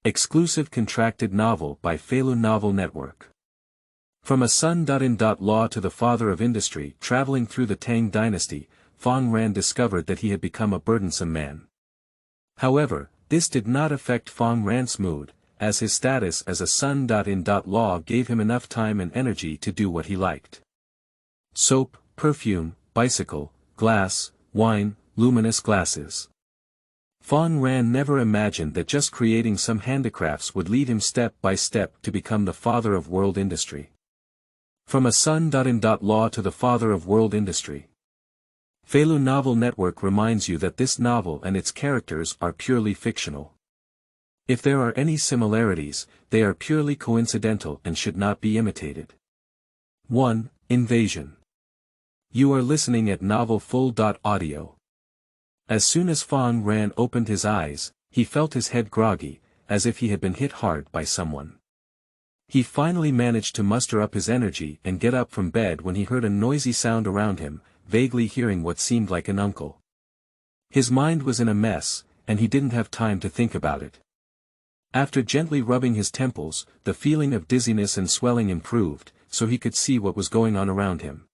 Exclusive contracted novel by Feilu Novel Network. From a son-in-law to the father of industry traveling through the Tang Dynasty, Fang Ran discovered that he had become a burdensome man. However, this did not affect Fang Ran's mood, as his status as a son-in-law gave him enough time and energy to do what he liked. Soap, perfume, bicycle, glass, wine, luminous glasses. Fang Ran never imagined that just creating some handicrafts would lead him step by step to become the father of world industry. From a son-in-law to the father of world industry. Feilu Novel Network reminds you that this novel and its characters are purely fictional. If there are any similarities, they are purely coincidental and should not be imitated. 1. Invasion. You are listening at novelfull.audio. As soon as Fang Ran opened his eyes, he felt his head groggy, as if he had been hit hard by someone. He finally managed to muster up his energy and get up from bed when he heard a noisy sound around him, vaguely hearing what seemed like an uncle. His mind was in a mess, and he didn't have time to think about it. After gently rubbing his temples, the feeling of dizziness and swelling improved, so he could see what was going on around him.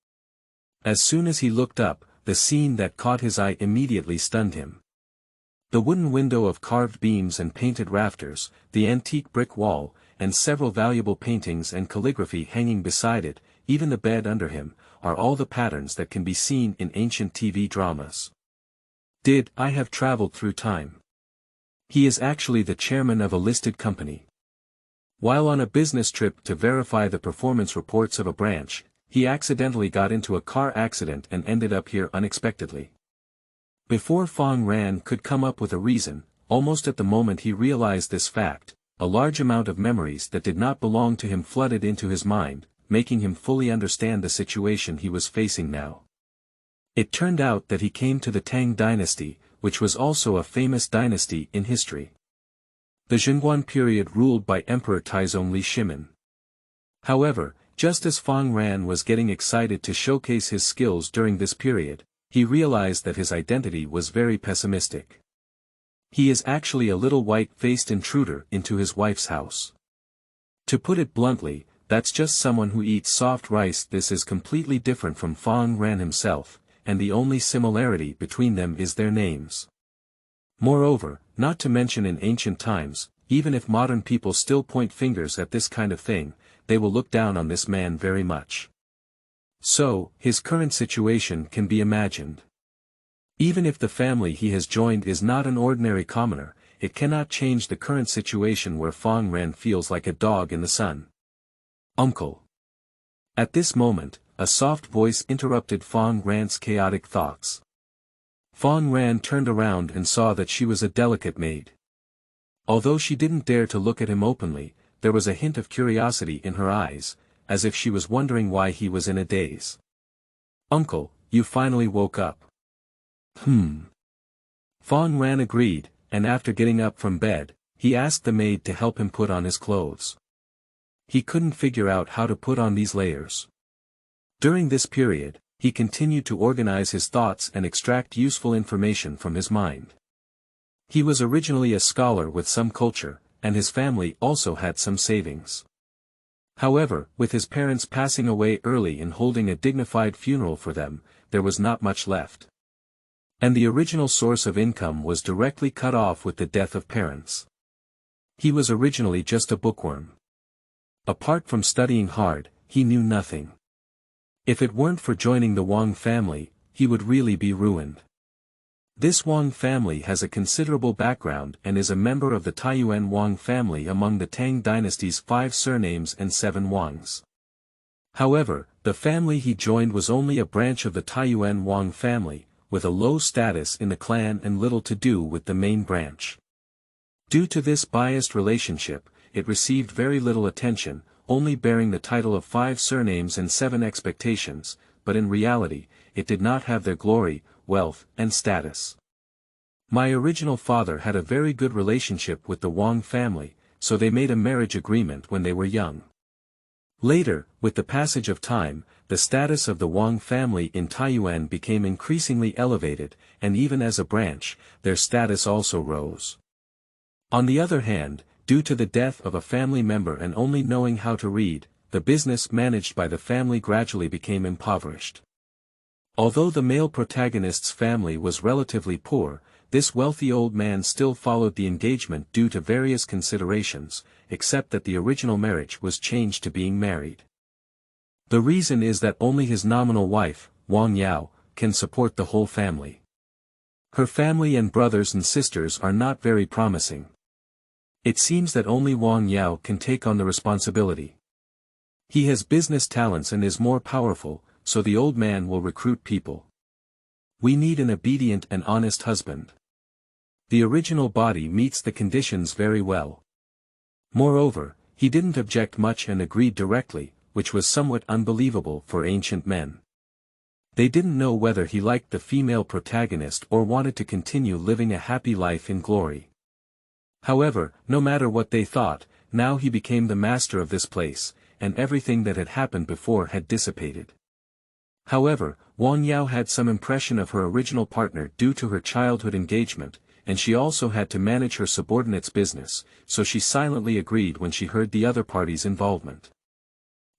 As soon as he looked up, the scene that caught his eye immediately stunned him. The wooden window of carved beams and painted rafters, the antique brick wall, and several valuable paintings and calligraphy hanging beside it, even the bed under him, are all the patterns that can be seen in ancient TV dramas. Did I have traveled through time? He is actually the chairman of a listed company. While on a business trip to verify the performance reports of a branch, he accidentally got into a car accident and ended up here unexpectedly. Before Fang Ran could come up with a reason, almost at the moment he realized this fact, a large amount of memories that did not belong to him flooded into his mind, making him fully understand the situation he was facing now. It turned out that he came to the Tang Dynasty, which was also a famous dynasty in history. The Xianggong period ruled by Emperor Taizong Li Shimin. However, just as Fang Ran was getting excited to showcase his skills during this period, he realized that his identity was very pessimistic. He is actually a little white-faced intruder into his wife's house. To put it bluntly, that's just someone who eats soft rice. This is completely different from Fang Ran himself, and the only similarity between them is their names. Moreover, not to mention in ancient times, even if modern people still point fingers at this kind of thing, they will look down on this man very much. So, his current situation can be imagined. Even if the family he has joined is not an ordinary commoner, it cannot change the current situation where Fang Ran feels like a dog in the sun. Uncle. At this moment, a soft voice interrupted Fang Ran's chaotic thoughts. Fang Ran turned around and saw that she was a delicate maid. Although she didn't dare to look at him openly, there was a hint of curiosity in her eyes, as if she was wondering why he was in a daze. Uncle, you finally woke up. Fang Ran agreed, and after getting up from bed, he asked the maid to help him put on his clothes. He couldn't figure out how to put on these layers. During this period, he continued to organize his thoughts and extract useful information from his mind. He was originally a scholar with some culture, and his family also had some savings. However, with his parents passing away early and holding a dignified funeral for them, there was not much left. And the original source of income was directly cut off with the death of parents. He was originally just a bookworm. Apart from studying hard, he knew nothing. If it weren't for joining the Wang family, he would really be ruined. This Wang family has a considerable background and is a member of the Taiyuan Wang family among the Tang Dynasty's 5 surnames and 7 Wangs. However, the family he joined was only a branch of the Taiyuan Wang family, with a low status in the clan and little to do with the main branch. Due to this biased relationship, it received very little attention, only bearing the title of 5 surnames and 7 expectations, but in reality, it did not have their glory, wealth, and status. My original father had a very good relationship with the Wang family, so they made a marriage agreement when they were young. Later, with the passage of time, the status of the Wang family in Taiyuan became increasingly elevated, and even as a branch, their status also rose. On the other hand, due to the death of a family member and only knowing how to read, the business managed by the family gradually became impoverished. Although the male protagonist's family was relatively poor, this wealthy old man still followed the engagement due to various considerations, except that the original marriage was changed to being married. The reason is that only his nominal wife, Wang Yao, can support the whole family. Her family and brothers and sisters are not very promising. It seems that only Wang Yao can take on the responsibility. He has business talents and is more powerful, so the old man will recruit people. We need an obedient and honest husband. The original body meets the conditions very well. Moreover, he didn't object much and agreed directly, which was somewhat unbelievable for ancient men. They didn't know whether he liked the female protagonist or wanted to continue living a happy life in glory. However, no matter what they thought, now he became the master of this place, and everything that had happened before had dissipated. However, Wang Yao had some impression of her original partner due to her childhood engagement, and she also had to manage her subordinate's business, so she silently agreed when she heard the other party's involvement.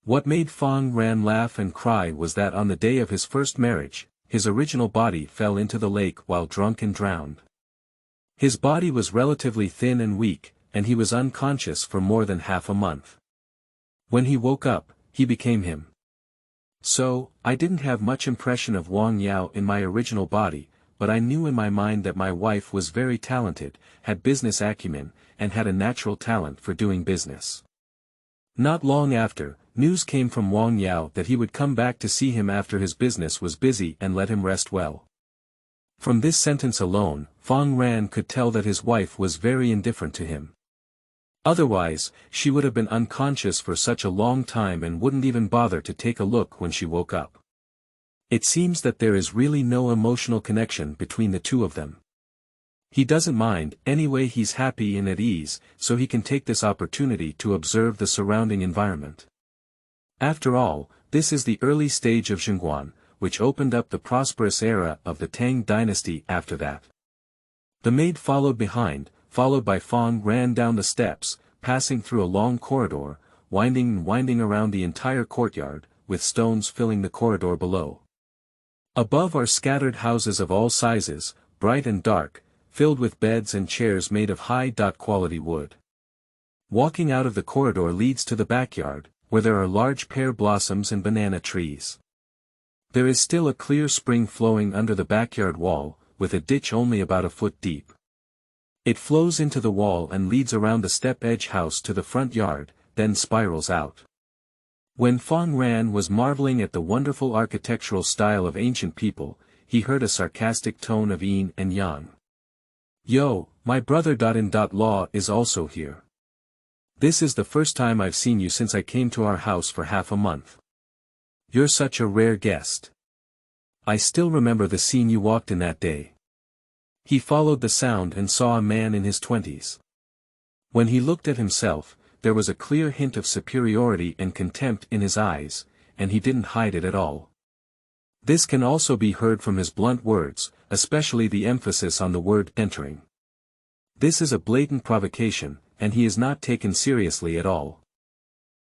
What made Fang Ran laugh and cry was that on the day of his first marriage, his original body fell into the lake while drunk and drowned. His body was relatively thin and weak, and he was unconscious for more than half a month. When he woke up, he became him. So, I didn't have much impression of Wang Yao in my original body, but I knew in my mind that my wife was very talented, had business acumen, and had a natural talent for doing business. Not long after, news came from Wang Yao that he would come back to see him after his business was busy and let him rest well. From this sentence alone, Fang Ran could tell that his wife was very indifferent to him. Otherwise, she would have been unconscious for such a long time and wouldn't even bother to take a look when she woke up. It seems that there is really no emotional connection between the two of them. He doesn't mind, anyway he's happy and at ease, so he can take this opportunity to observe the surrounding environment. After all, this is the early stage of Xianggong, which opened up the prosperous era of the Tang Dynasty after that. The maid followed behind, followed by Fang Ran down the steps, passing through a long corridor, winding and winding around the entire courtyard, with stones filling the corridor below. Above are scattered houses of all sizes, bright and dark, filled with beds and chairs made of high-quality wood. Walking out of the corridor leads to the backyard, where there are large pear blossoms and banana trees. There is still a clear spring flowing under the backyard wall, with a ditch only about a foot deep. It flows into the wall and leads around the step-edge house to the front yard, then spirals out. When Fang Ran was marveling at the wonderful architectural style of ancient people, he heard a sarcastic tone of yin and yang. "Yo, my brother-in-law is also here. This is the first time I've seen you since I came to our house for half a month. You're such a rare guest. I still remember the scene you walked in that day." He followed the sound and saw a man in his 20s. When he looked at himself, there was a clear hint of superiority and contempt in his eyes, and he didn't hide it at all. This can also be heard from his blunt words, especially the emphasis on the word entering. This is a blatant provocation, and he is not taken seriously at all.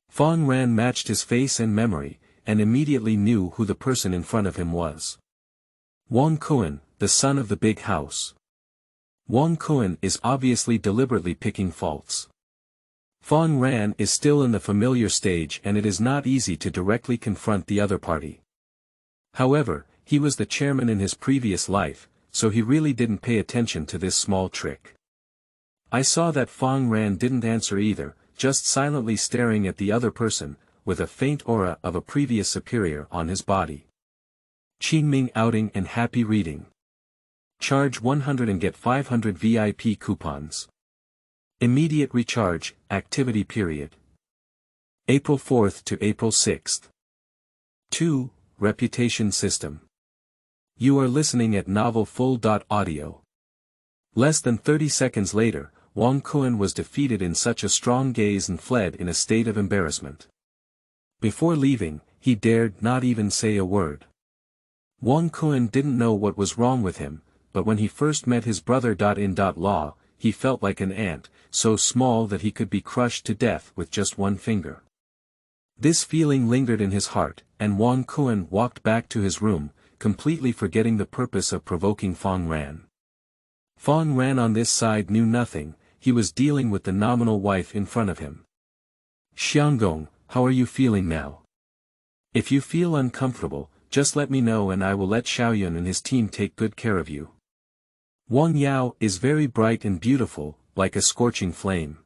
Fang Ran matched his face and memory, and immediately knew who the person in front of him was. Wang Kuan, the son of the big house. Wang Kuan is obviously deliberately picking faults. Fang Ran is still in the familiar stage and it is not easy to directly confront the other party. However, he was the chairman in his previous life, so he really didn't pay attention to this small trick. I saw that Fang Ran didn't answer either, just silently staring at the other person, with a faint aura of a previous superior on his body. Qingming outing and happy reading. Charge 100 and get 500 VIP coupons. Immediate recharge, activity period. April 4th to April 6th. 2. Reputation system. You are listening at novelfull.audio. Less than 30 seconds later, Wang Kuan was defeated in such a strong gaze and fled in a state of embarrassment. Before leaving, he dared not even say a word. Wang Kuan didn't know what was wrong with him, but when he first met his brother-in-law, he felt like an ant, so small that he could be crushed to death with just one finger. This feeling lingered in his heart, and Wang Kuan walked back to his room, completely forgetting the purpose of provoking Fang Ran. Fang Ran on this side knew nothing, he was dealing with the nominal wife in front of him. "Xianggong, how are you feeling now? If you feel uncomfortable, just let me know and I will let Xiaoyun and his team take good care of you. Wang Yao is very bright and beautiful, like a scorching flame.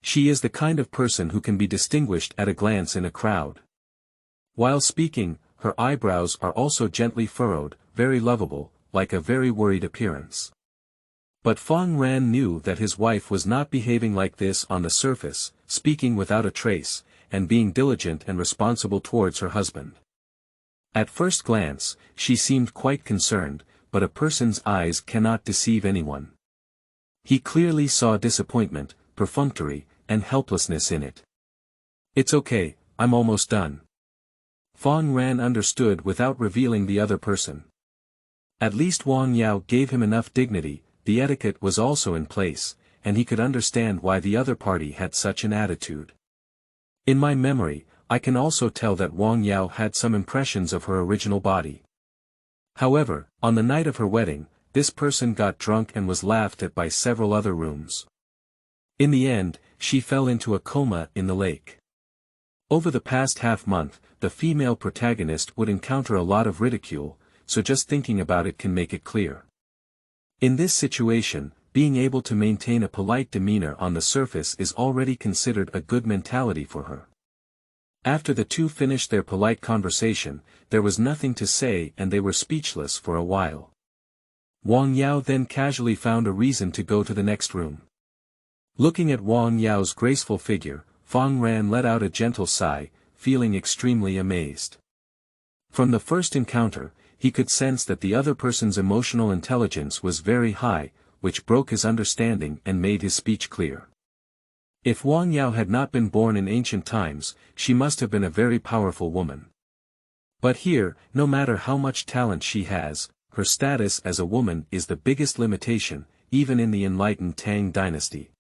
She is the kind of person who can be distinguished at a glance in a crowd. While speaking, her eyebrows are also gently furrowed, very lovable, like a very worried appearance." But Fang Ran knew that his wife was not behaving like this on the surface, speaking without a trace, and being diligent and responsible towards her husband. At first glance, she seemed quite concerned, but a person's eyes cannot deceive anyone. He clearly saw disappointment, perfunctory, and helplessness in it. "It's okay, I'm almost done." Fang Ran understood without revealing the other person. At least Wang Yao gave him enough dignity, the etiquette was also in place, and he could understand why the other party had such an attitude. In my memory, I can also tell that Wang Yao had some impressions of her original body. However, on the night of her wedding, this person got drunk and was laughed at by several other rooms. In the end, she fell into a coma in the lake. Over the past half-month, the female protagonist would encounter a lot of ridicule, so just thinking about it can make it clear. In this situation, being able to maintain a polite demeanor on the surface is already considered a good mentality for her. After the two finished their polite conversation, there was nothing to say and they were speechless for a while. Wang Yao then casually found a reason to go to the next room. Looking at Wang Yao's graceful figure, Fang Ran let out a gentle sigh, feeling extremely amazed. From the first encounter, he could sense that the other person's emotional intelligence was very high, which broke his understanding and made his speech clear. If Wang Yao had not been born in ancient times, she must have been a very powerful woman. But here, no matter how much talent she has, her status as a woman is the biggest limitation, even in the enlightened Tang Dynasty.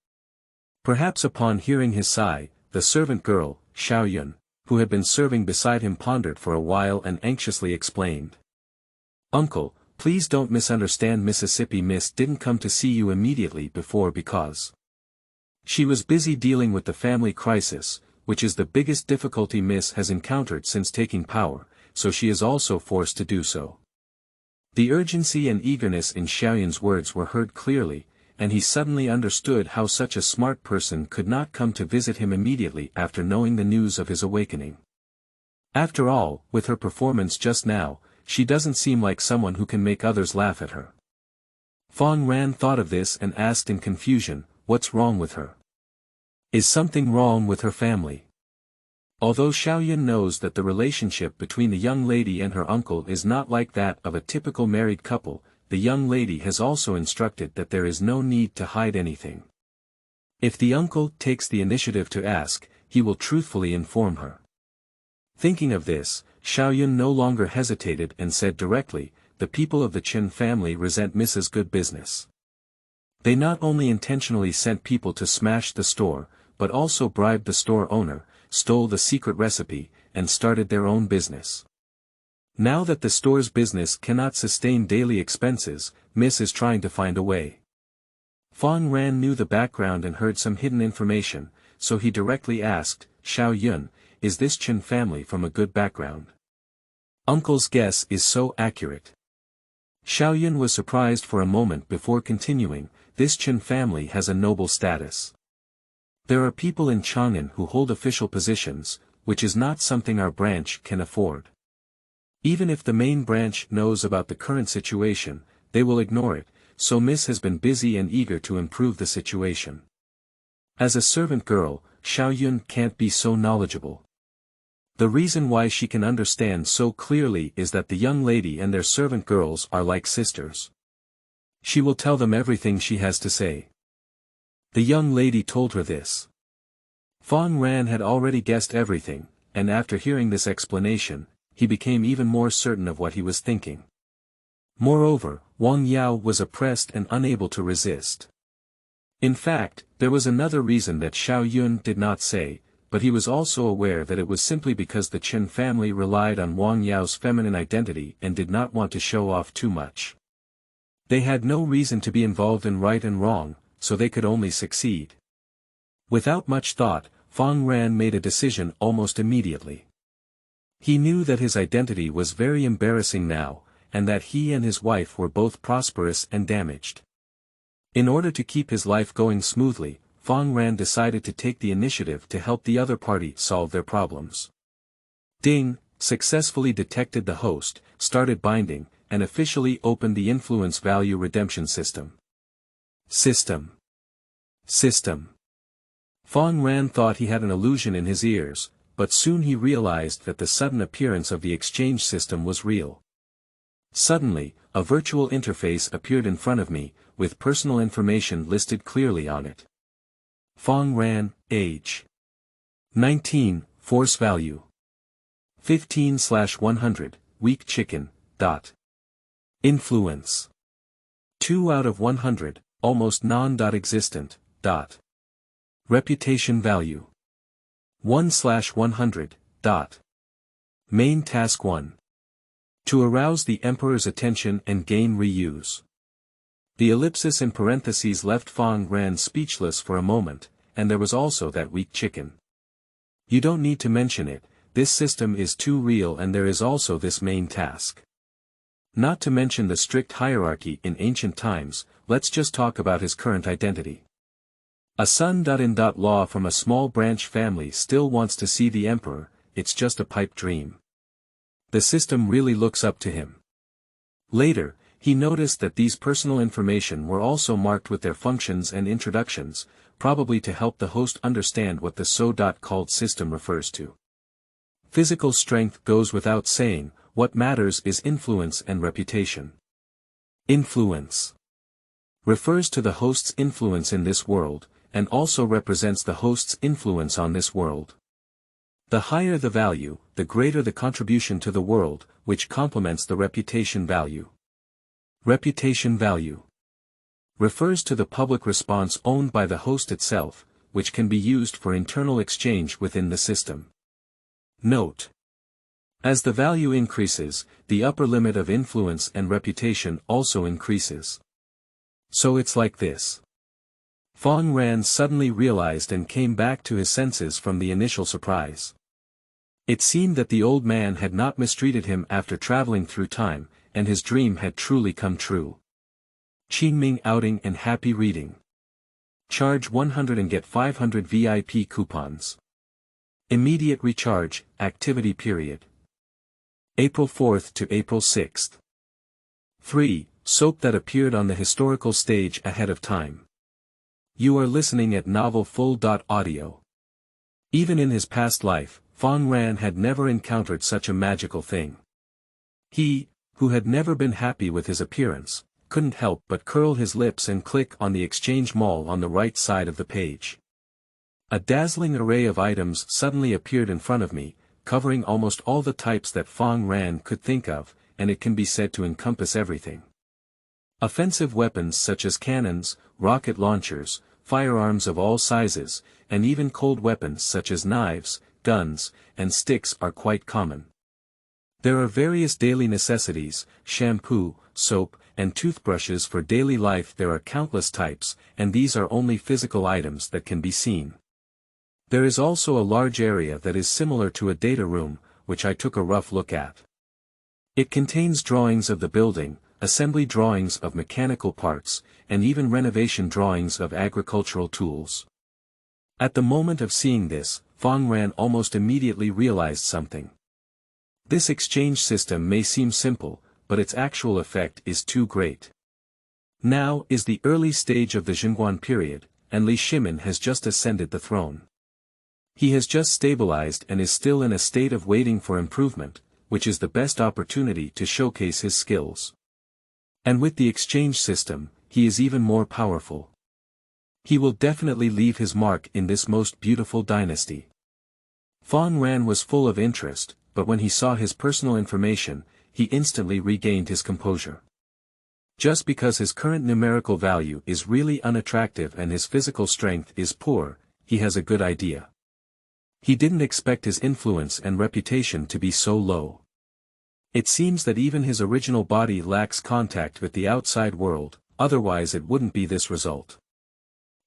Perhaps upon hearing his sigh, the servant girl, Xiaoyun, who had been serving beside him pondered for a while and anxiously explained. "Uncle, please don't misunderstand, Mississippi Miss didn't come to see you immediately before because she was busy dealing with the family crisis, which is the biggest difficulty Miss has encountered since taking power, so she is also forced to do so." The urgency and eagerness in Xiaoyun's words were heard clearly, and he suddenly understood how such a smart person could not come to visit him immediately after knowing the news of his awakening. After all, with her performance just now, she doesn't seem like someone who can make others laugh at her. Fang Ran thought of this and asked in confusion, "What's wrong with her? Is something wrong with her family?" Although Xiaoyun knows that the relationship between the young lady and her uncle is not like that of a typical married couple, the young lady has also instructed that there is no need to hide anything. If the uncle takes the initiative to ask, he will truthfully inform her. Thinking of this, Xiaoyun no longer hesitated and said directly, "The people of the Chen family resent Mrs. Good Business. They not only intentionally sent people to smash the store, but also bribed the store owner, stole the secret recipe, and started their own business. Now that the store's business cannot sustain daily expenses, Miss is trying to find a way." Fang Ran knew the background and heard some hidden information, so he directly asked, "Xiaoyun, is this Chen family from a good background?" "Uncle's guess is so accurate." Xiaoyun was surprised for a moment before continuing, "This Chen family has a noble status. There are people in Chang'an who hold official positions, which is not something our branch can afford. Even if the main branch knows about the current situation, they will ignore it, so Miss has been busy and eager to improve the situation. As a servant girl, Xiaoyun can't be so knowledgeable. The reason why she can understand so clearly is that the young lady and their servant girls are like sisters. She will tell them everything she has to say." The young lady told her this. Fang Ran had already guessed everything, and after hearing this explanation, he became even more certain of what he was thinking. Moreover, Wang Yao was oppressed and unable to resist. In fact, there was another reason that Xiao Yun did not say, but he was also aware that it was simply because the Chen family relied on Wang Yao's feminine identity and did not want to show off too much. They had no reason to be involved in right and wrong, so they could only succeed. Without much thought, Fang Ran made a decision almost immediately. He knew that his identity was very embarrassing now, and that he and his wife were both prosperous and damaged. In order to keep his life going smoothly, Fang Ran decided to take the initiative to help the other party solve their problems. Ding successfully detected the host, started binding, and officially opened the influence value redemption system. System. Fang Ran thought he had an illusion in his ears, but soon he realized that the sudden appearance of the exchange system was real. Suddenly, a virtual interface appeared in front of me, with personal information listed clearly on it. Fang Ran, age. 19, force value. 15/100, weak chicken, dot. Influence. 2 out of 100, almost non-existent, dot. Reputation value. 1/100, dot. Main task 1. To arouse the Emperor's attention and gain reuse. The ellipsis in parentheses left Fang Ran speechless for a moment, and there was also that weak chicken. You don't need to mention it, this system is too real, and there is also this main task. Not to mention the strict hierarchy in ancient times, let's just talk about his current identity. A son.in.law from a small branch family still wants to see the Emperor, it's just a pipe dream. The system really looks up to him. Later, he noticed that these personal information were also marked with their functions and introductions, probably to help the host understand what the so-called system refers to. Physical strength goes without saying, what matters is influence and reputation. Influence refers to the host's influence in this world, and also represents the host's influence on this world. The higher the value, the greater the contribution to the world, which complements the reputation value. Reputation value refers to the public response owned by the host itself, which can be used for internal exchange within the system. Note: as the value increases, the upper limit of influence and reputation also increases. So it's like this. Fang Ran suddenly realized and came back to his senses from the initial surprise. It seemed that the old man had not mistreated him after traveling through time, and his dream had truly come true. Qingming outing and happy reading. Charge 100 and get 500 VIP coupons. Immediate recharge, activity period. April 4th to April 6th. 3. Soap that appeared on the historical stage ahead of time. You are listening at Novel Full.audio. Even in his past life, Fang Ran had never encountered such a magical thing. He, who had never been happy with his appearance, couldn't help but curl his lips and click on the exchange mall on the right side of the page. A dazzling array of items suddenly appeared in front of me, covering almost all the types that Fang Ran could think of, and it can be said to encompass everything. Offensive weapons such as cannons, rocket launchers, firearms of all sizes, and even cold weapons such as knives, guns, and sticks are quite common. There are various daily necessities, shampoo, soap, and toothbrushes for daily life. There are countless types, and these are only physical items that can be seen. There is also a large area that is similar to a data room, which I took a rough look at. It contains drawings of the building, assembly drawings of mechanical parts, and even renovation drawings of agricultural tools. At the moment of seeing this, Fang Ran almost immediately realized something. This exchange system may seem simple, but its actual effect is too great. Now is the early stage of the Xianggong period, and Li Shimin has just ascended the throne. He has just stabilized and is still in a state of waiting for improvement, which is the best opportunity to showcase his skills. And with the exchange system, he is even more powerful. He will definitely leave his mark in this most beautiful dynasty. Fang Ran was full of interest, but when he saw his personal information, he instantly regained his composure. Just because his current numerical value is really unattractive and his physical strength is poor, he has a good idea. He didn't expect his influence and reputation to be so low. It seems that even his original body lacks contact with the outside world, otherwise it wouldn't be this result.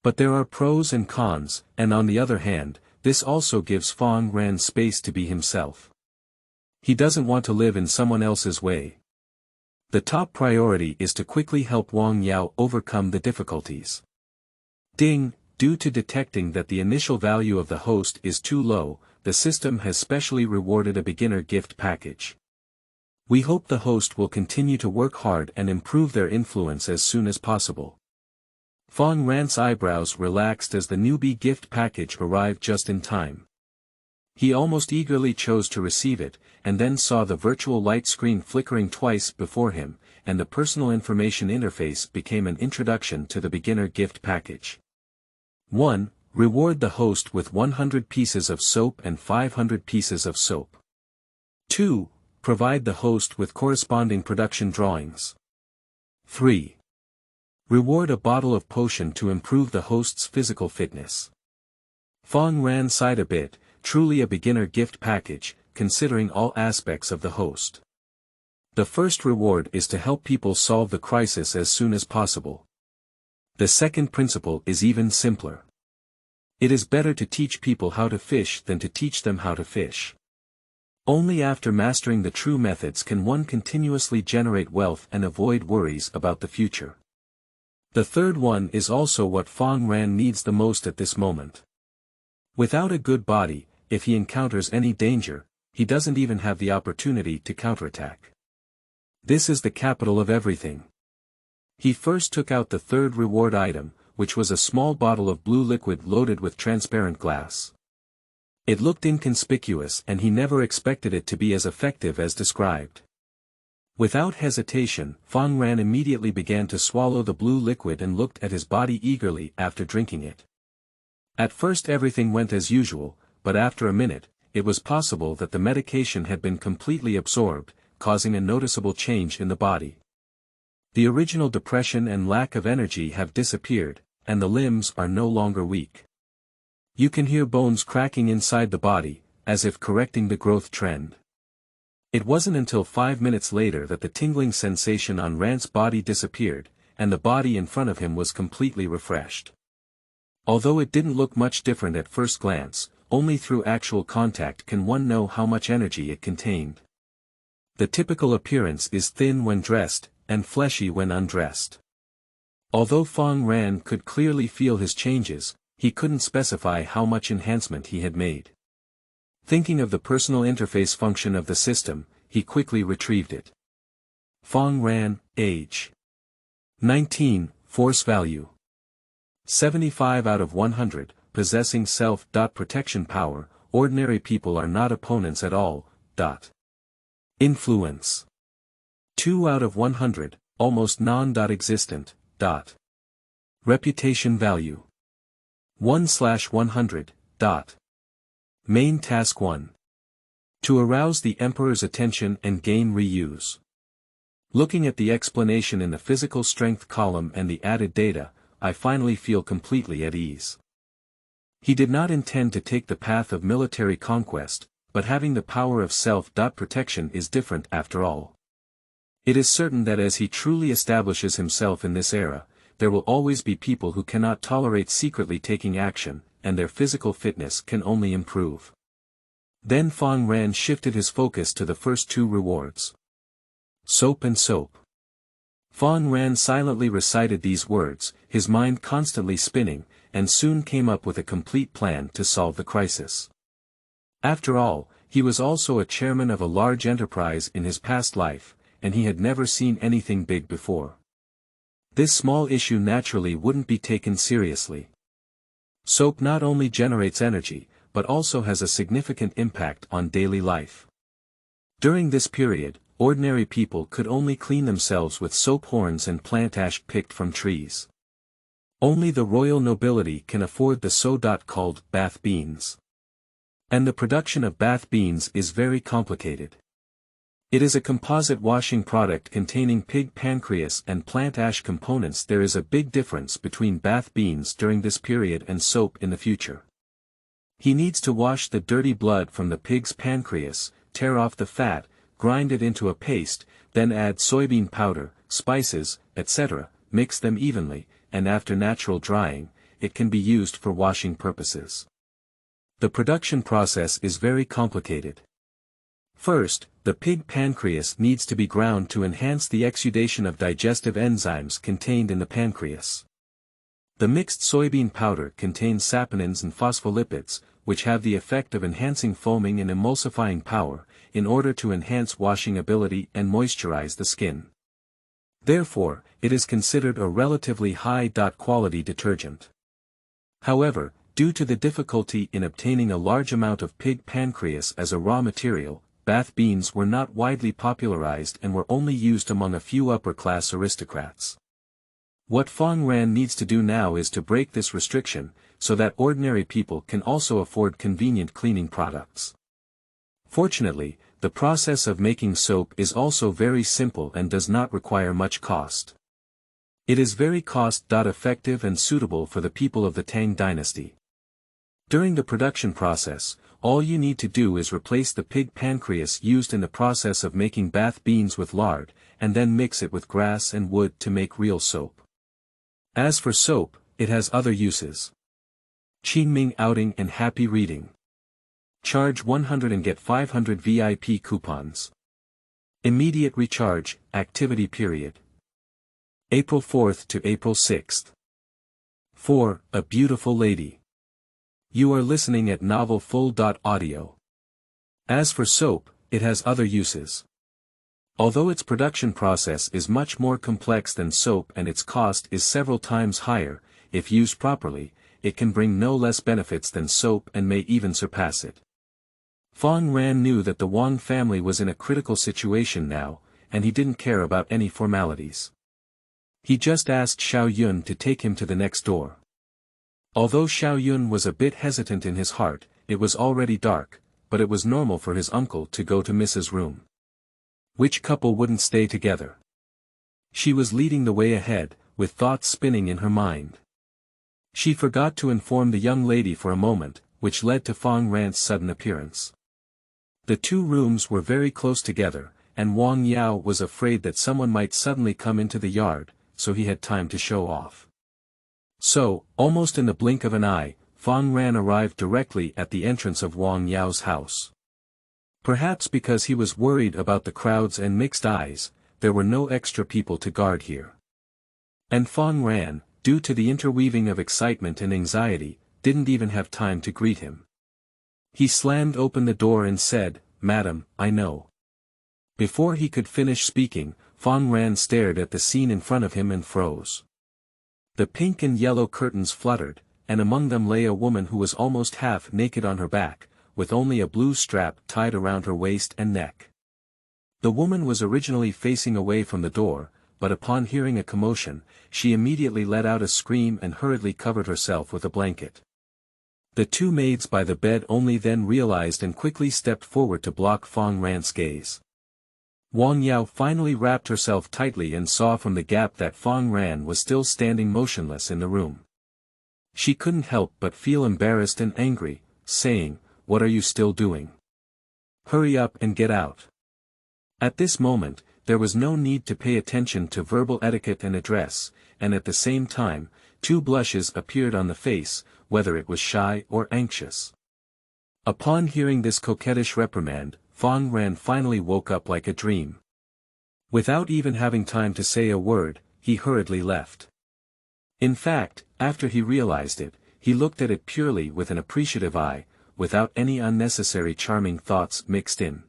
But there are pros and cons, and on the other hand, this also gives Fang Ran space to be himself. He doesn't want to live in someone else's way. The top priority is to quickly help Wang Yao overcome the difficulties. Ding, due to detecting that the initial value of the host is too low, the system has specially rewarded a beginner gift package. We hope the host will continue to work hard and improve their influence as soon as possible. Fang Ran's eyebrows relaxed as the newbie gift package arrived just in time. He almost eagerly chose to receive it, and then saw the virtual light screen flickering twice before him, and the personal information interface became an introduction to the beginner gift package. 1. Reward the host with 100 pieces of soap and 500 pieces of soap. 2. Provide the host with corresponding production drawings. 3. Reward a bottle of potion to improve the host's physical fitness. Fang Ran sighed a bit, truly a beginner gift package, considering all aspects of the host. The first reward is to help people solve the crisis as soon as possible. The second principle is even simpler. It is better to teach people how to fish than to teach them how to fish. Only after mastering the true methods can one continuously generate wealth and avoid worries about the future. The third one is also what Fang Ran needs the most at this moment. Without a good body, if he encounters any danger, he doesn't even have the opportunity to counterattack. This is the capital of everything. He first took out the third reward item, which was a small bottle of blue liquid loaded with transparent glass. It looked inconspicuous and he never expected it to be as effective as described. Without hesitation, Fang Ran immediately began to swallow the blue liquid and looked at his body eagerly after drinking it. At first everything went as usual, but after a minute, it was possible that the medication had been completely absorbed, causing a noticeable change in the body. The original depression and lack of energy have disappeared, and the limbs are no longer weak. You can hear bones cracking inside the body, as if correcting the growth trend. It wasn't until 5 minutes later that the tingling sensation on Ran's body disappeared, and the body in front of him was completely refreshed. Although it didn't look much different at first glance, only through actual contact can one know how much energy it contained. The typical appearance is thin when dressed, and fleshy when undressed. Although Fang Ran could clearly feel his changes, he couldn't specify how much enhancement he had made. Thinking of the personal interface function of the system, he quickly retrieved it. Fang Ran, age. 19, force value. 75 out of 100, possessing self-protection power, ordinary people are not opponents at all. Influence. 2 out of 100, almost non-existent. Reputation value. 1/100. Main task 1. To arouse the Emperor's attention and gain reuse. Looking at the explanation in the physical strength column and the added data, I finally feel completely at ease. He did not intend to take the path of military conquest, but having the power of self-protection is different after all. It is certain that as he truly establishes himself in this era, there will always be people who cannot tolerate secretly taking action, and their physical fitness can only improve. Then Fang Ran shifted his focus to the first 2 rewards. Soap and soap. Fang Ran silently recited these words, his mind constantly spinning, and soon came up with a complete plan to solve the crisis. After all, he was also a chairman of a large enterprise in his past life, and he had never seen anything big before. This small issue naturally wouldn't be taken seriously. Soap not only generates energy, but also has a significant impact on daily life. During this period, ordinary people could only clean themselves with soap horns and plant ash picked from trees. Only the royal nobility can afford the so-called bath beans. And the production of bath beans is very complicated. It is a composite washing product containing pig pancreas and plant ash components. There is a big difference between bath beans during this period and soap in the future. He needs to wash the dirty blood from the pig's pancreas, tear off the fat, grind it into a paste, then add soybean powder, spices, etc., mix them evenly, and after natural drying, it can be used for washing purposes. The production process is very complicated. First, the pig pancreas needs to be ground to enhance the exudation of digestive enzymes contained in the pancreas. The mixed soybean powder contains saponins and phospholipids, which have the effect of enhancing foaming and emulsifying power, in order to enhance washing ability and moisturize the skin. Therefore, it is considered a relatively high-quality detergent. However, due to the difficulty in obtaining a large amount of pig pancreas as a raw material, bath beans were not widely popularized and were only used among a few upper-class aristocrats. What Fang Ran needs to do now is to break this restriction, so that ordinary people can also afford convenient cleaning products. Fortunately, the process of making soap is also very simple and does not require much cost. It is very cost-effective and suitable for the people of the Tang Dynasty. During the production process, all you need to do is replace the pig pancreas used in the process of making bath beans with lard, and then mix it with grass and wood to make real soap. As for soap, it has other uses. Qingming outing and happy reading. Charge 100 and get 500 VIP coupons. Immediate recharge, activity period. April 4th to April 6th. 4. A beautiful lady. You are listening at novelfull.audio. As for soap, it has other uses. Although its production process is much more complex than soap and its cost is several times higher, if used properly, it can bring no less benefits than soap and may even surpass it. Fang Ran knew that the Wang family was in a critical situation now, and he didn't care about any formalities. He just asked Xiao Yun to take him to the next door. Although Xiao Yun was a bit hesitant in his heart, it was already dark, but it was normal for his uncle to go to Mrs. room. Which couple wouldn't stay together? She was leading the way ahead, with thoughts spinning in her mind. She forgot to inform the young lady for a moment, which led to Fang Ran's sudden appearance. The two rooms were very close together, and Wang Yao was afraid that someone might suddenly come into the yard, so he had time to show off. So, almost in the blink of an eye, Fang Ran arrived directly at the entrance of Wang Yao's house. Perhaps because he was worried about the crowds and mixed eyes, there were no extra people to guard here. And Fang Ran, due to the interweaving of excitement and anxiety, didn't even have time to greet him. He slammed open the door and said, "Madam, I know." Before he could finish speaking, Fang Ran stared at the scene in front of him and froze. The pink and yellow curtains fluttered, and among them lay a woman who was almost half naked on her back, with only a blue strap tied around her waist and neck. The woman was originally facing away from the door, but upon hearing a commotion, she immediately let out a scream and hurriedly covered herself with a blanket. The two maids by the bed only then realized and quickly stepped forward to block Fang Ran's gaze. Wang Yao finally wrapped herself tightly and saw from the gap that Fang Ran was still standing motionless in the room. She couldn't help but feel embarrassed and angry, saying, "What are you still doing? Hurry up and get out." At this moment, there was no need to pay attention to verbal etiquette and address, and at the same time, two blushes appeared on the face, whether it was shy or anxious. Upon hearing this coquettish reprimand, Fang Ran finally woke up like a dream. Without even having time to say a word, he hurriedly left. In fact, after he realized it, he looked at it purely with an appreciative eye, without any unnecessary charming thoughts mixed in.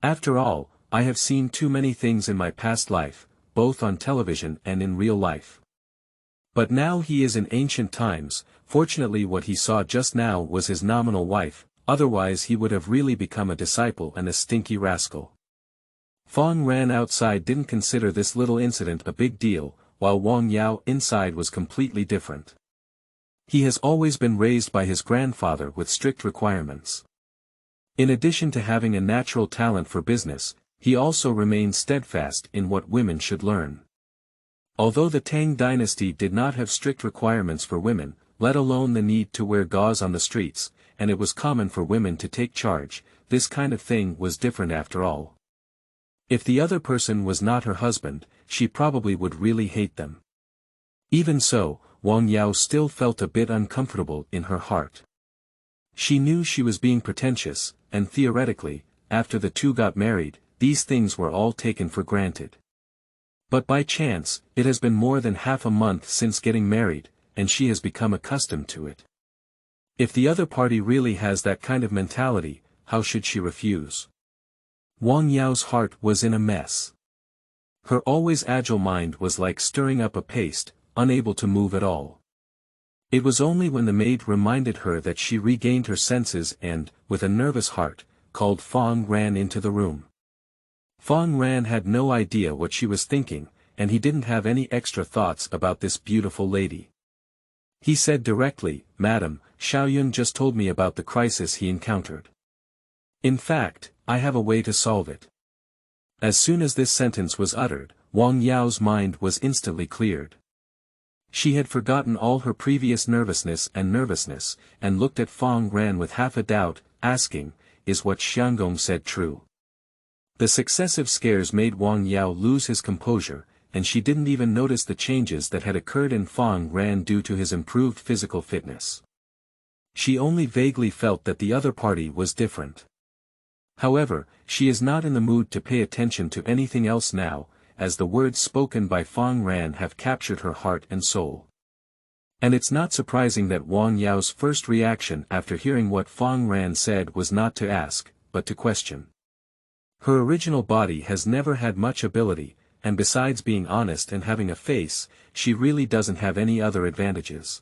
After all, I have seen too many things in my past life, both on television and in real life. But now he is in ancient times. Fortunately what he saw just now was his nominal wife, otherwise he would have really become a disciple and a stinky rascal. Fang Ran outside didn't consider this little incident a big deal, while Wang Yao inside was completely different. He has always been raised by his grandfather with strict requirements. In addition to having a natural talent for business, He also remained steadfast in what women should learn. Although the Tang Dynasty did not have strict requirements for women, let alone the need to wear gauze on the streets, and it was common for women to take charge, this kind of thing was different after all. If the other person was not her husband, she probably would really hate them. Even so, Wang Yao still felt a bit uncomfortable in her heart. She knew she was being pretentious, and theoretically, after the two got married, these things were all taken for granted. But by chance, it has been more than half a month since getting married, and she has become accustomed to it. If the other party really has that kind of mentality, how should she refuse? Wang Yao's heart was in a mess. Her always agile mind was like stirring up a paste, unable to move at all. It was only when the maid reminded her that she regained her senses and, with a nervous heart, called Fang Ran into the room. Fang Ran had no idea what she was thinking, and he didn't have any extra thoughts about this beautiful lady. He said directly, "Madam, Xiaoyun just told me about the crisis he encountered. In fact, I have a way to solve it." As soon as this sentence was uttered, Wang Yao's mind was instantly cleared. She had forgotten all her previous nervousness and looked at Fang Ran with half a doubt, asking, "Is what Xianggong said true?" The successive scares made Wang Yao lose his composure, and she didn't even notice the changes that had occurred in Fang Ran due to his improved physical fitness. She only vaguely felt that the other party was different. However, she is not in the mood to pay attention to anything else now, as the words spoken by Fang Ran have captured her heart and soul. And it's not surprising that Wang Yao's first reaction after hearing what Fang Ran said was not to ask, but to question. Her original body has never had much ability, and besides being honest and having a face, she really doesn't have any other advantages.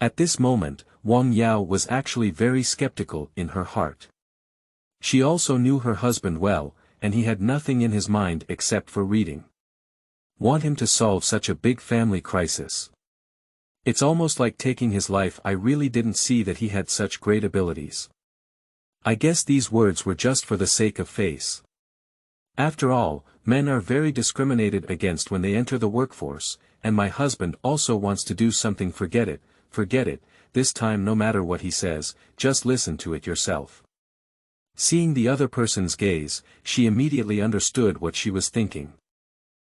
At this moment, Wang Yao was actually very skeptical in her heart. She also knew her husband well, and he had nothing in his mind except for reading. Want him to solve such a big family crisis. It's almost like taking his life. I really didn't see that he had such great abilities. I guess these words were just for the sake of face. After all, men are very discriminated against when they enter the workforce, and my husband also wants to do something. Forget it, this time no matter what he says, just listen to it yourself. Seeing the other person's gaze, she immediately understood what she was thinking.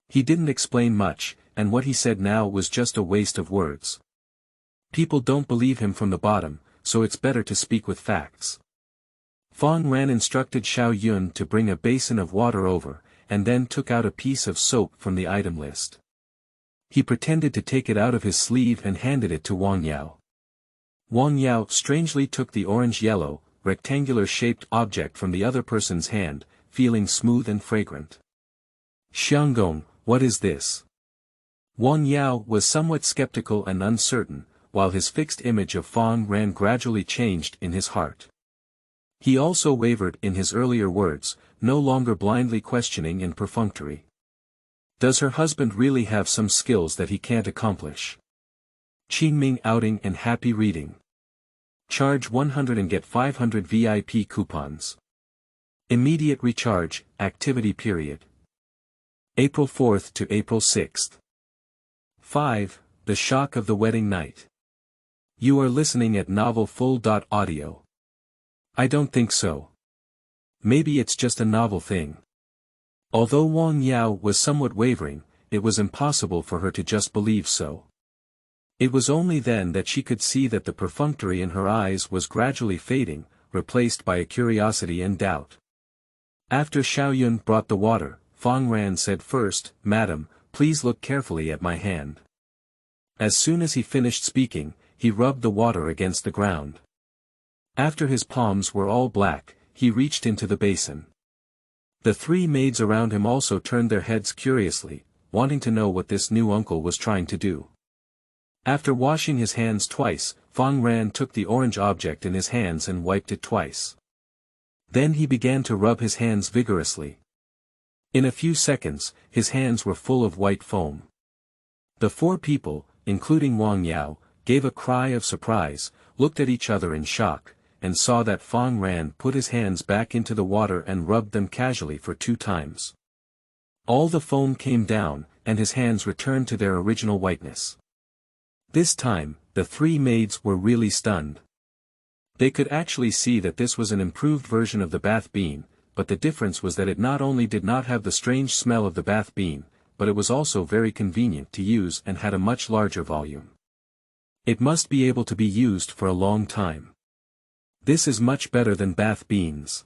He didn't explain much, and what he said now was just a waste of words. People don't believe him from the bottom, so it's better to speak with facts. Fang Ran instructed Xiaoyun to bring a basin of water over, and then took out a piece of soap from the item list. He pretended to take it out of his sleeve and handed it to Wang Yao. Wang Yao strangely took the orange-yellow, rectangular-shaped object from the other person's hand, feeling smooth and fragrant. "Xianggong, what is this?" Wang Yao was somewhat skeptical and uncertain, while his fixed image of Fang Ran gradually changed in his heart. He also wavered in his earlier words, no longer blindly questioning and perfunctory. Does her husband really have some skills that he can't accomplish? Qingming outing and happy reading. Charge 100 and get 500 VIP coupons. Immediate recharge, activity period. April 4th to April 6th. 5. The shock of the wedding night. You are listening at novelfull.audio. I don't think so. Maybe it's just a novel thing. Although Wang Yao was somewhat wavering, it was impossible for her to just believe so. It was only then that she could see that the perfunctory in her eyes was gradually fading, replaced by a curiosity and doubt. After Xiaoyun brought the water, Fang Ran said first, "Madam, please look carefully at my hand." As soon as he finished speaking, he rubbed the water against the ground. After his palms were all black, he reached into the basin. The three maids around him also turned their heads curiously, wanting to know what this new uncle was trying to do. After washing his hands twice, Fang Ran took the orange object in his hands and wiped it twice. Then he began to rub his hands vigorously. In a few seconds, his hands were full of white foam. The four people, including Wang Yao, gave a cry of surprise, looked at each other in shock, and saw that Fang Ran put his hands back into the water and rubbed them casually for 2 times. All the foam came down, and his hands returned to their original whiteness. This time, the 3 maids were really stunned. They could actually see that this was an improved version of the bath bean, but the difference was that it not only did not have the strange smell of the bath bean, but it was also very convenient to use and had a much larger volume. It must be able to be used for a long time. This is much better than bath beans.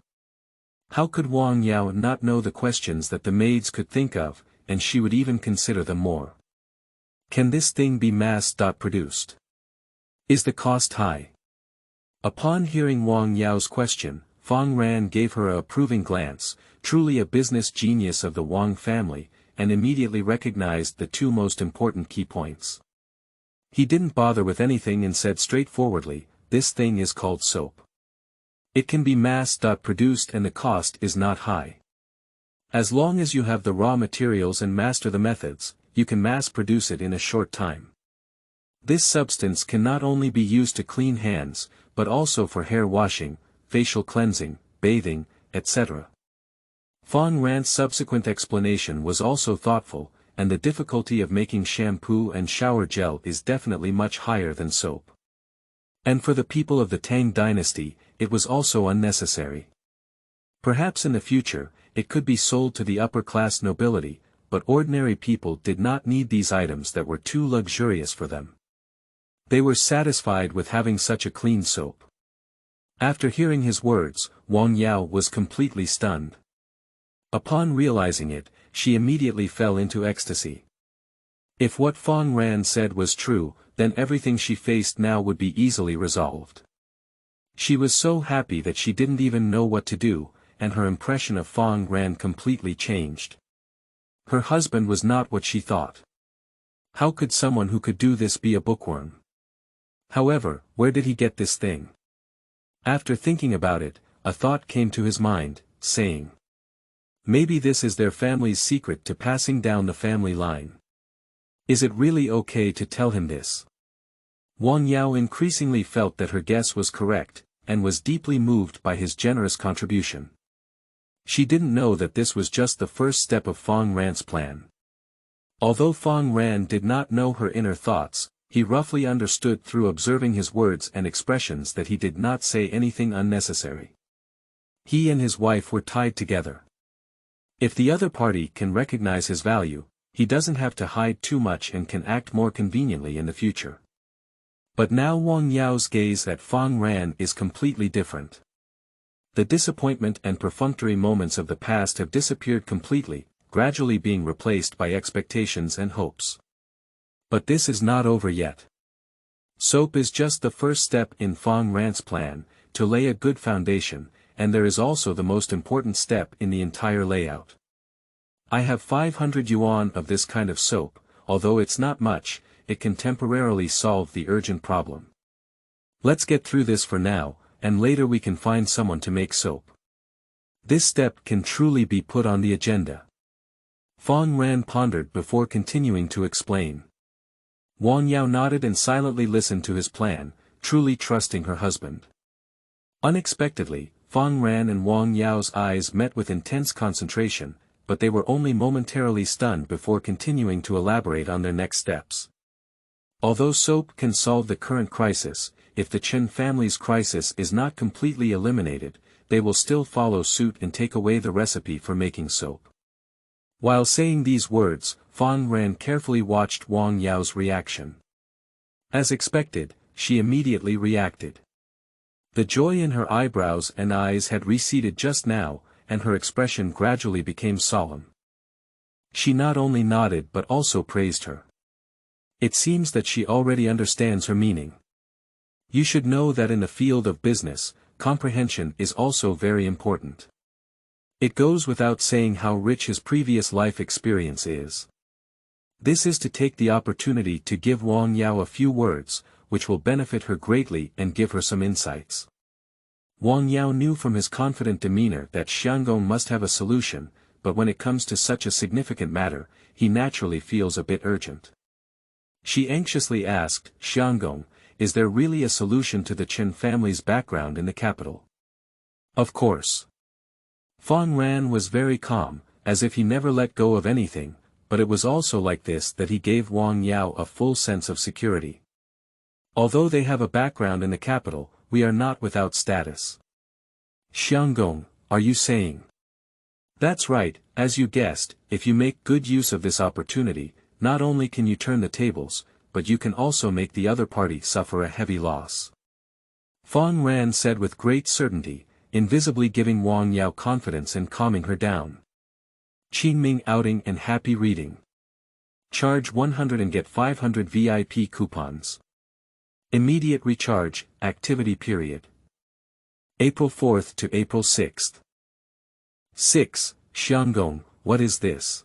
How could Wang Yao not know the questions that the maids could think of, and she would even consider them more? Can this thing be mass-produced? Is the cost high? Upon hearing Wang Yao's question, Fang Ran gave her a approving glance, truly a business genius of the Wang family, and immediately recognized the 2 most important key points. He didn't bother with anything and said straightforwardly, "This thing is called soap. It can be mass-produced and the cost is not high. As long as you have the raw materials and master the methods, you can mass-produce it in a short time. This substance can not only be used to clean hands, but also for hair washing, facial cleansing, bathing, etc." Fang Ran's subsequent explanation was also thoughtful, and the difficulty of making shampoo and shower gel is definitely much higher than soap. And for the people of the Tang Dynasty, it was also unnecessary. Perhaps in the future, it could be sold to the upper-class nobility, but ordinary people did not need these items that were too luxurious for them. They were satisfied with having such a clean soap. After hearing his words, Wang Yao was completely stunned. Upon realizing it, she immediately fell into ecstasy. If what Fang Ran said was true, then everything she faced now would be easily resolved. She was so happy that she didn't even know what to do, and her impression of Fang Ran completely changed. Her husband was not what she thought. How could someone who could do this be a bookworm? However, where did he get this thing? After thinking about it, a thought came to his mind, saying, "Maybe this is their family's secret to passing down the family line. Is it really okay to tell him this?" Wang Yao increasingly felt that her guess was correct, and was deeply moved by his generous contribution. She didn't know that this was just the first step of Fang Ran's plan. Although Fang Ran did not know her inner thoughts, he roughly understood through observing his words and expressions that he did not say anything unnecessary. He and his wife were tied together. If the other party can recognize his value, he doesn't have to hide too much and can act more conveniently in the future. But now Wang Yao's gaze at Fang Ran is completely different. The disappointment and perfunctory moments of the past have disappeared completely, gradually being replaced by expectations and hopes. But this is not over yet. Soap is just the first step in Fang Ran's plan, to lay a good foundation, and there is also the most important step in the entire layout. I have 500 yuan of this kind of soap, although it's not much, it can temporarily solve the urgent problem. Let's get through this for now, and later we can find someone to make soap. This step can truly be put on the agenda. Fang Ran pondered before continuing to explain. Wang Yao nodded and silently listened to his plan, truly trusting her husband. Unexpectedly, Fang Ran and Wang Yao's eyes met with intense concentration, but they were only momentarily stunned before continuing to elaborate on their next steps. Although soap can solve the current crisis, if the Chen family's crisis is not completely eliminated, they will still follow suit and take away the recipe for making soap. While saying these words, Fang Ran carefully watched Wang Yao's reaction. As expected, she immediately reacted. The joy in her eyebrows and eyes had receded just now, and her expression gradually became solemn. She not only nodded but also praised her. It seems that she already understands her meaning. You should know that in the field of business, comprehension is also very important. It goes without saying how rich his previous life experience is. This is to take the opportunity to give Wang Yao a few words, which will benefit her greatly and give her some insights. Wang Yao knew from his confident demeanor that Xianggong must have a solution, but when it comes to such a significant matter, he naturally feels a bit urgent. She anxiously asked, "Xianggong, is there really a solution to the Chen family's background in the capital? Of course. Fang Ran was very calm, as if he never let go of anything, but it was also like this that he gave Wang Yao a full sense of security. Although they have a background in the capital, we are not without status. Xianggong, are you saying? That's right, as you guessed, if you make good use of this opportunity, not only can you turn the tables, but you can also make the other party suffer a heavy loss. Fang Ran said with great certainty, invisibly giving Wang Yao confidence and calming her down. Qingming outing and happy reading. Charge 100 and get 500 VIP coupons. Immediate recharge, activity period. April 4th to April 6th. 6. Xianggong, what is this?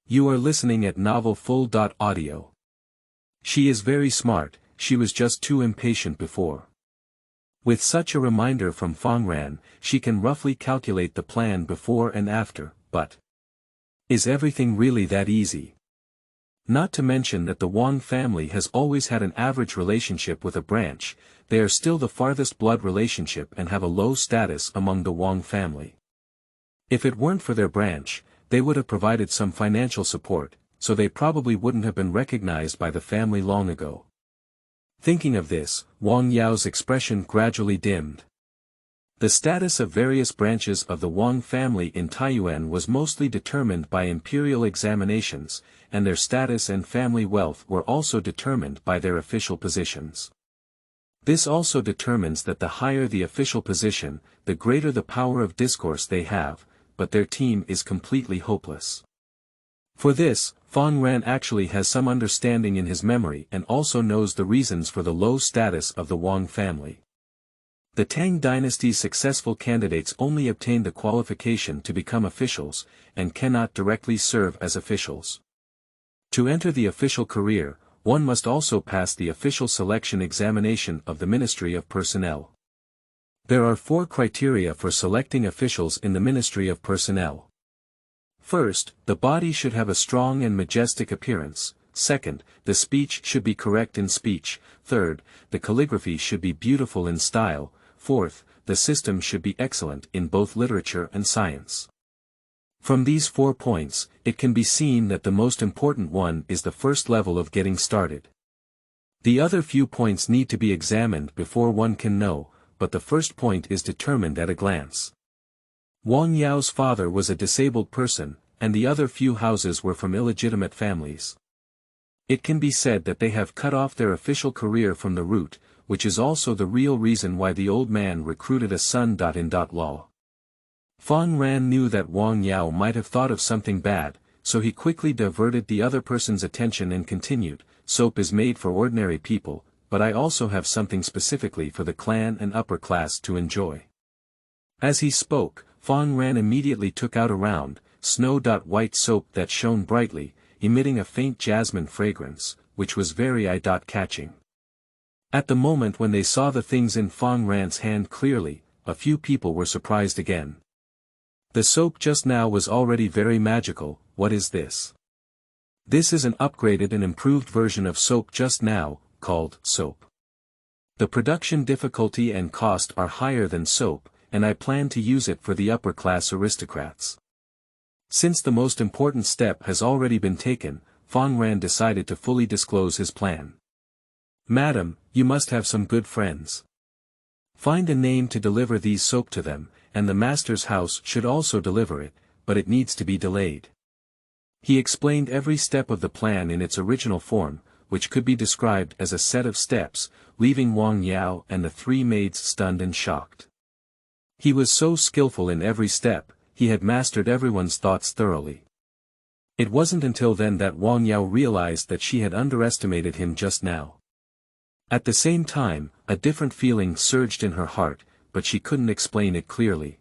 You are listening at novel full.audio. She is very smart, she was just too impatient before. With such a reminder from Fang Ran, she can roughly calculate the plan before and after, but is everything really that easy? Not to mention that the Wang family has always had an average relationship with a branch, they are still the farthest blood relationship and have a low status among the Wang family. If it weren't for their branch, they would have provided some financial support, so they probably wouldn't have been recognized by the family long ago. Thinking of this, Wang Yao's expression gradually dimmed. The status of various branches of the Wang family in Taiyuan was mostly determined by imperial examinations, and their status and family wealth were also determined by their official positions. This also determines that the higher the official position, the greater the power of discourse they have, but their team is completely hopeless. For this, Fang Ran actually has some understanding in his memory and also knows the reasons for the low status of the Wang family. The Tang Dynasty's successful candidates only obtain the qualification to become officials, and cannot directly serve as officials. To enter the official career, one must also pass the official selection examination of the Ministry of Personnel. There are 4 criteria for selecting officials in the Ministry of Personnel. First, the body should have a strong and majestic appearance. Second, the speech should be correct in speech. Third, the calligraphy should be beautiful in style. Fourth, the system should be excellent in both literature and science. From these 4 points, it can be seen that the most important one is the first level of getting started. The other few points need to be examined before one can know, but the first point is determined at a glance. Wang Yao's father was a disabled person, and the other few houses were from illegitimate families. It can be said that they have cut off their official career from the root, which is also the real reason why the old man recruited a son.in.law. Fang Ran knew that Wang Yao might have thought of something bad, so he quickly diverted the other person's attention and continued, "Soap is made for ordinary people, but I also have something specifically for the clan and upper class to enjoy." As he spoke, Fang Ran immediately took out a round, snow-white soap that shone brightly, emitting a faint jasmine fragrance, which was very eye-catching. At the moment when they saw the things in Fang Ran's hand clearly, a few people were surprised again. The soap just now was already very magical. What is this? This is an upgraded and improved version of soap just now, called soap. The production difficulty and cost are higher than soap, and I plan to use it for the upper-class aristocrats. Since the most important step has already been taken, Fang Ran decided to fully disclose his plan. "Madam, you must have some good friends. Find a name to deliver these soap to them, and the master's house should also deliver it, but it needs to be delayed." He explained every step of the plan in its original form, which could be described as a set of steps, leaving Wang Yao and the 3 maids stunned and shocked. He was so skillful in every step, he had mastered everyone's thoughts thoroughly. It wasn't until then that Wang Yao realized that she had underestimated him just now. At the same time, a different feeling surged in her heart, but she couldn't explain it clearly.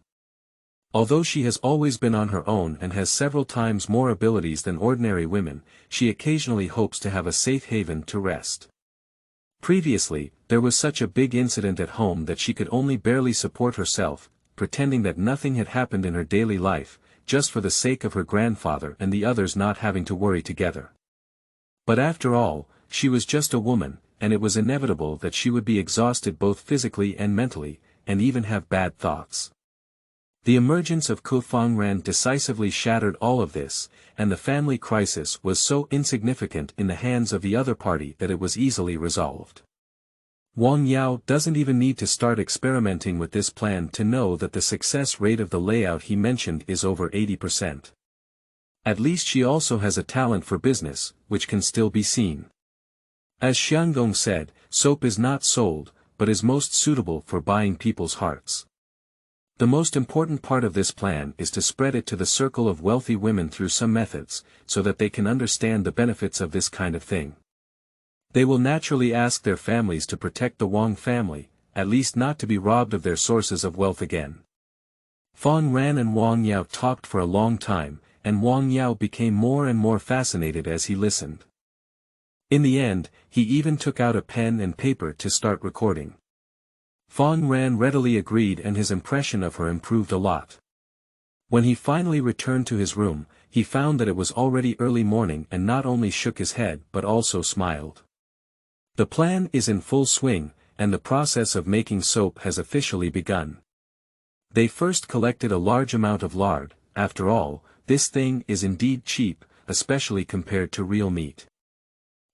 Although she has always been on her own and has several times more abilities than ordinary women, she occasionally hopes to have a safe haven to rest. Previously, there was such a big incident at home that she could only barely support herself, pretending that nothing had happened in her daily life, just for the sake of her grandfather and the others not having to worry together. But after all, she was just a woman, and it was inevitable that she would be exhausted both physically and mentally, and even have bad thoughts. The emergence of Fang Ran decisively shattered all of this, and the family crisis was so insignificant in the hands of the other party that it was easily resolved. Wang Yao doesn't even need to start experimenting with this plan to know that the success rate of the layout he mentioned is over 80%. At least she also has a talent for business, which can still be seen. As Xianggong said, soap is not sold, but is most suitable for buying people's hearts. The most important part of this plan is to spread it to the circle of wealthy women through some methods, so that they can understand the benefits of this kind of thing. They will naturally ask their families to protect the Wang family, at least not to be robbed of their sources of wealth again. Fang Ran and Wang Yao talked for a long time, and Wang Yao became more and more fascinated as he listened. In the end, he even took out a pen and paper to start recording. Fang Ran readily agreed and his impression of her improved a lot. When he finally returned to his room, he found that it was already early morning and not only shook his head but also smiled. The plan is in full swing, and the process of making soap has officially begun. They first collected a large amount of lard. After all, this thing is indeed cheap, especially compared to real meat.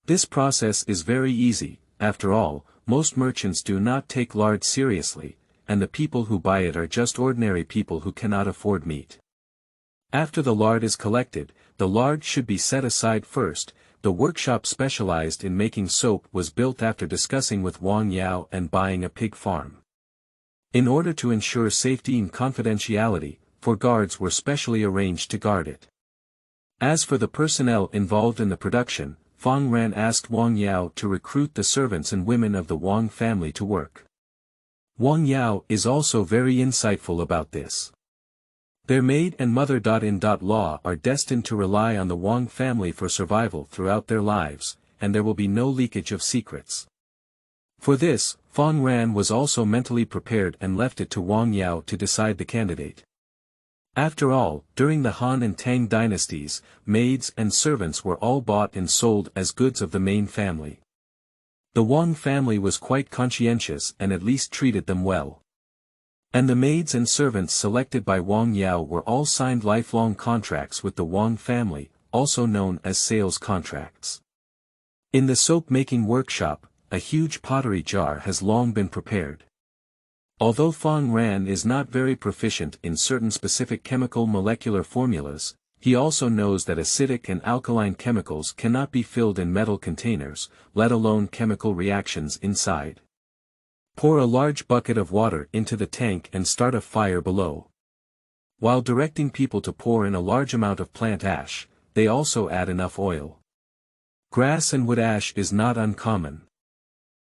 This process is very easy. After all, most merchants do not take lard seriously, and the people who buy it are just ordinary people who cannot afford meat. After the lard is collected, the lard should be set aside first. The workshop specialized in making soap was built after discussing with Wang Yao and buying a pig farm. In order to ensure safety and confidentiality, 4 guards were specially arranged to guard it. As for the personnel involved in the production, Fang Ran asked Wang Yao to recruit the servants and women of the Wang family to work. Wang Yao is also very insightful about this. Their maid and mother-in-law are destined to rely on the Wang family for survival throughout their lives, and there will be no leakage of secrets. For this, Fang Ran was also mentally prepared and left it to Wang Yao to decide the candidate. After all, during the Han and Tang dynasties, maids and servants were all bought and sold as goods of the main family. The Wang family was quite conscientious and at least treated them well. And the maids and servants selected by Wang Yao were all signed lifelong contracts with the Wang family, also known as sales contracts. In the soap-making workshop, a huge pottery jar has long been prepared. Although Fang Ran is not very proficient in certain specific chemical molecular formulas, he also knows that acidic and alkaline chemicals cannot be filled in metal containers, let alone chemical reactions inside. Pour a large bucket of water into the tank and start a fire below. While directing people to pour in a large amount of plant ash, they also add enough oil. Grass and wood ash is not uncommon.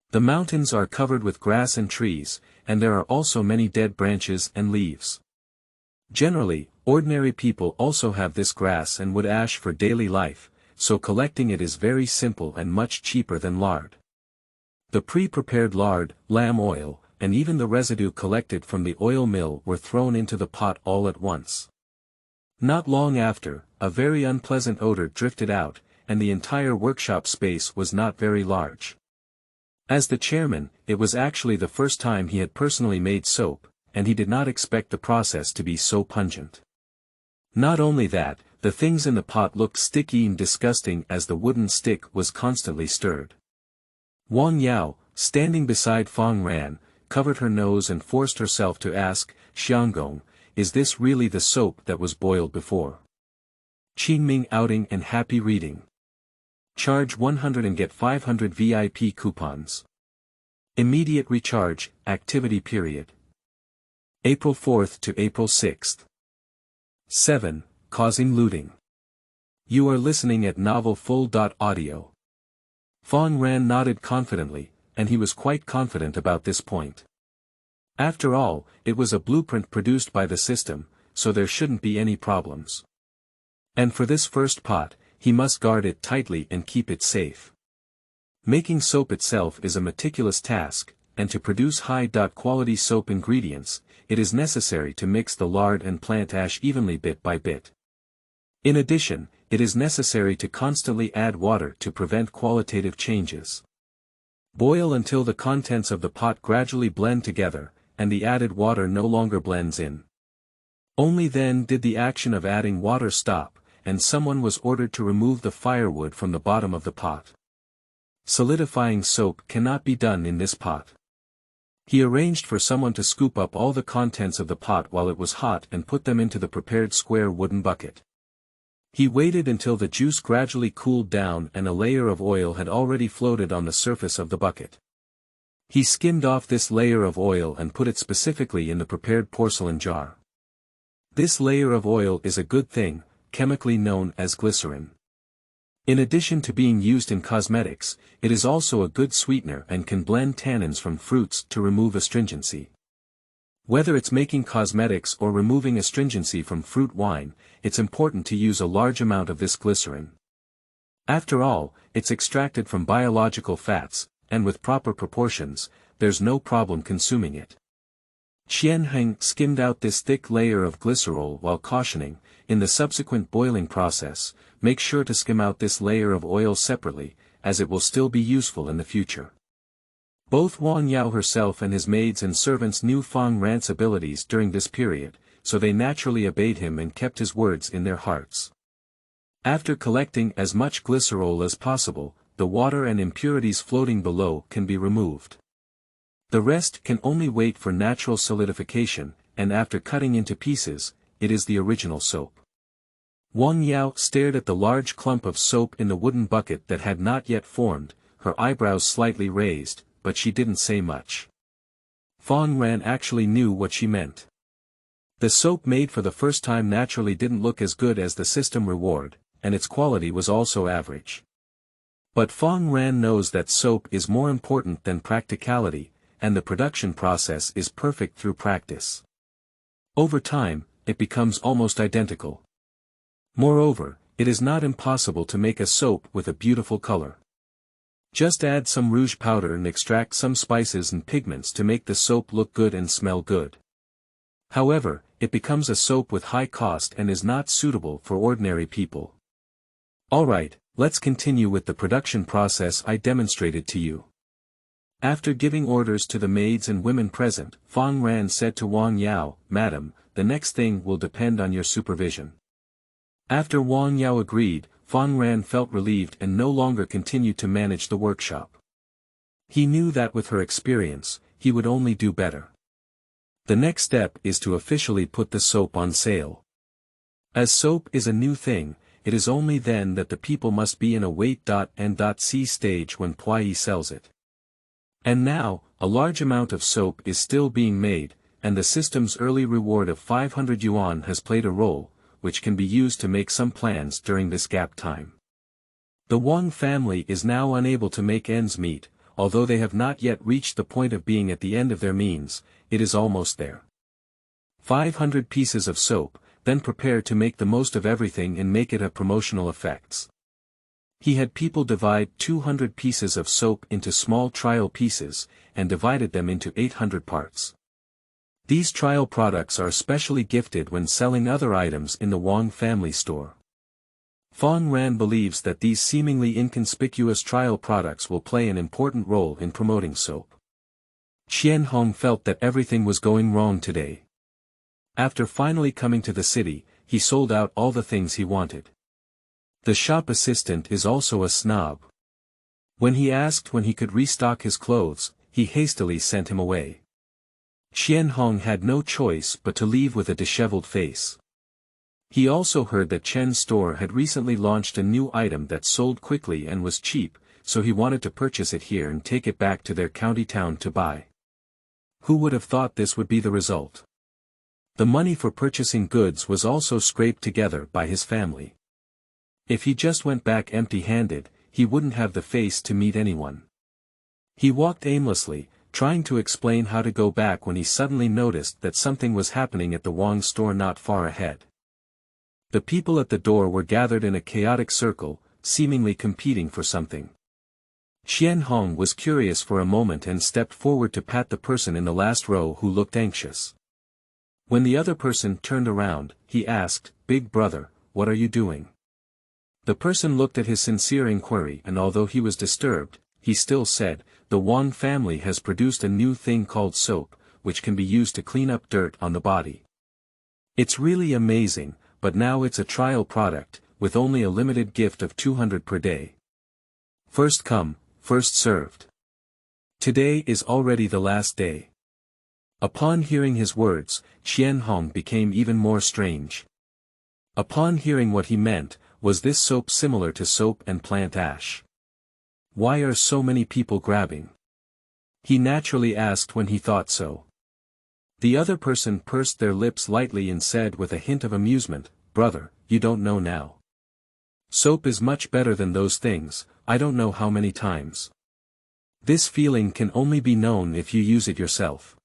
The mountains are covered with grass and trees, and there are also many dead branches and leaves. Generally, ordinary people also have this grass and wood ash for daily life, so collecting it is very simple and much cheaper than lard. The pre-prepared lard, lamb oil, and even the residue collected from the oil mill were thrown into the pot all at once. Not long after, a very unpleasant odor drifted out, and the entire workshop space was not very large. As the chairman, it was actually the first time he had personally made soap, and he did not expect the process to be so pungent. Not only that, the things in the pot looked sticky and disgusting as the wooden stick was constantly stirred. Wang Yao, standing beside Fang Ran, covered her nose and forced herself to ask, Xianggong, is this really the soap that was boiled before? Qingming outing and happy reading. Charge 100 and get 500 VIP coupons. Immediate recharge, activity period. April 4th to April 6th. 7. Causing looting. You are listening at novelfull.audio. Fang Ran nodded confidently, and he was quite confident about this point. After all, it was a blueprint produced by the system, so there shouldn't be any problems. And for this first pot, he must guard it tightly and keep it safe. Making soap itself is a meticulous task, and to produce high-quality soap ingredients, it is necessary to mix the lard and plant ash evenly bit by bit. In addition, it is necessary to constantly add water to prevent qualitative changes. Boil until the contents of the pot gradually blend together, and the added water no longer blends in. Only then did the action of adding water stop, and someone was ordered to remove the firewood from the bottom of the pot. Solidifying soap cannot be done in this pot. He arranged for someone to scoop up all the contents of the pot while it was hot and put them into the prepared square wooden bucket. He waited until the juice gradually cooled down and a layer of oil had already floated on the surface of the bucket. He skimmed off this layer of oil and put it specifically in the prepared porcelain jar. This layer of oil is a good thing, chemically known as glycerin. In addition to being used in cosmetics, it is also a good sweetener and can blend tannins from fruits to remove astringency. Whether it's making cosmetics or removing astringency from fruit wine, it's important to use a large amount of this glycerin. After all, it's extracted from biological fats, and with proper proportions, there's no problem consuming it. Xianggong skimmed out this thick layer of glycerol while cautioning, in the subsequent boiling process, make sure to skim out this layer of oil separately, as it will still be useful in the future. Both Wang Yao herself and his maids and servants knew Fang Ran's abilities during this period, so they naturally obeyed him and kept his words in their hearts. After collecting as much glycerol as possible, the water and impurities floating below can be removed. The rest can only wait for natural solidification, and after cutting into pieces, it is the original soap. Wang Yao stared at the large clump of soap in the wooden bucket that had not yet formed, her eyebrows slightly raised, but she didn't say much. Fang Ran actually knew what she meant. The soap made for the first time naturally didn't look as good as the system reward, and its quality was also average. But Fang Ran knows that soap is more important than practicality, and the production process is perfect through practice. Over time, it becomes almost identical. Moreover, it is not impossible to make a soap with a beautiful color. Just add some rouge powder and extract some spices and pigments to make the soap look good and smell good. However, it becomes a soap with high cost and is not suitable for ordinary people. Alright, let's continue with the production process I demonstrated to you. After giving orders to the maids and women present, Fang Ran said to Wang Yao, "Madam, the next thing will depend on your supervision." After Wang Yao agreed, Fang Ran felt relieved and no longer continued to manage the workshop. He knew that with her experience, he would only do better. The next step is to officially put the soap on sale. As soap is a new thing, it is only then that the people must be in a wait.and.see stage when Puyi sells it. And now, a large amount of soap is still being made, and the system's early reward of 500 yuan has played a role, which can be used to make some plans during this gap time. The Wang family is now unable to make ends meet, although they have not yet reached the point of being at the end of their means, it is almost there. 500 pieces of soap, then prepare to make the most of everything and make it have promotional effects. He had people divide 200 pieces of soap into small trial pieces, and divided them into 800 parts. These trial products are especially gifted when selling other items in the Wang family store. Fang Ran believes that these seemingly inconspicuous trial products will play an important role in promoting soap. Xianggong felt that everything was going wrong today. After finally coming to the city, he sold out all the things he wanted. The shop assistant is also a snob. When he asked when he could restock his clothes, he hastily sent him away. Xianggong had no choice but to leave with a disheveled face. He also heard that Chen's store had recently launched a new item that sold quickly and was cheap, so he wanted to purchase it here and take it back to their county town to buy. Who would have thought this would be the result? The money for purchasing goods was also scraped together by his family. If he just went back empty-handed, he wouldn't have the face to meet anyone. He walked aimlessly, trying to explain how to go back when he suddenly noticed that something was happening at the Wang store not far ahead. The people at the door were gathered in a chaotic circle, seemingly competing for something. Xianggong was curious for a moment and stepped forward to pat the person in the last row who looked anxious. When the other person turned around, he asked, "Big brother, what are you doing?" The person looked at his sincere inquiry and although he was disturbed, he still said, the Wang family has produced a new thing called soap, which can be used to clean up dirt on the body. It's really amazing, but now it's a trial product, with only a limited gift of 200 per day. First come, first served. Today is already the last day. Upon hearing his words, Xianggong became even more strange. Upon hearing what he meant, was this soap similar to soap and plant ash? Why are so many people grabbing? He naturally asked when he thought so. The other person pursed their lips lightly and said with a hint of amusement, "Brother, you don't know now. Soap is much better than those things, I don't know how many times. This feeling can only be known if you use it yourself.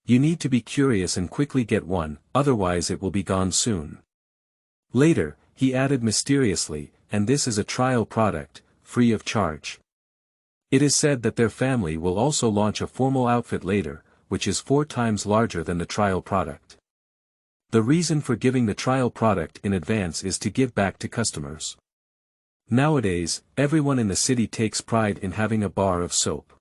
You need to be curious and quickly get one, otherwise it will be gone soon." Later, he added mysteriously, "And this is a trial product, free of charge. It is said that their family will also launch a formal outfit later, which is 4 times larger than the trial product. The reason for giving the trial product in advance is to give back to customers. Nowadays, everyone in the city takes pride in having a bar of soap."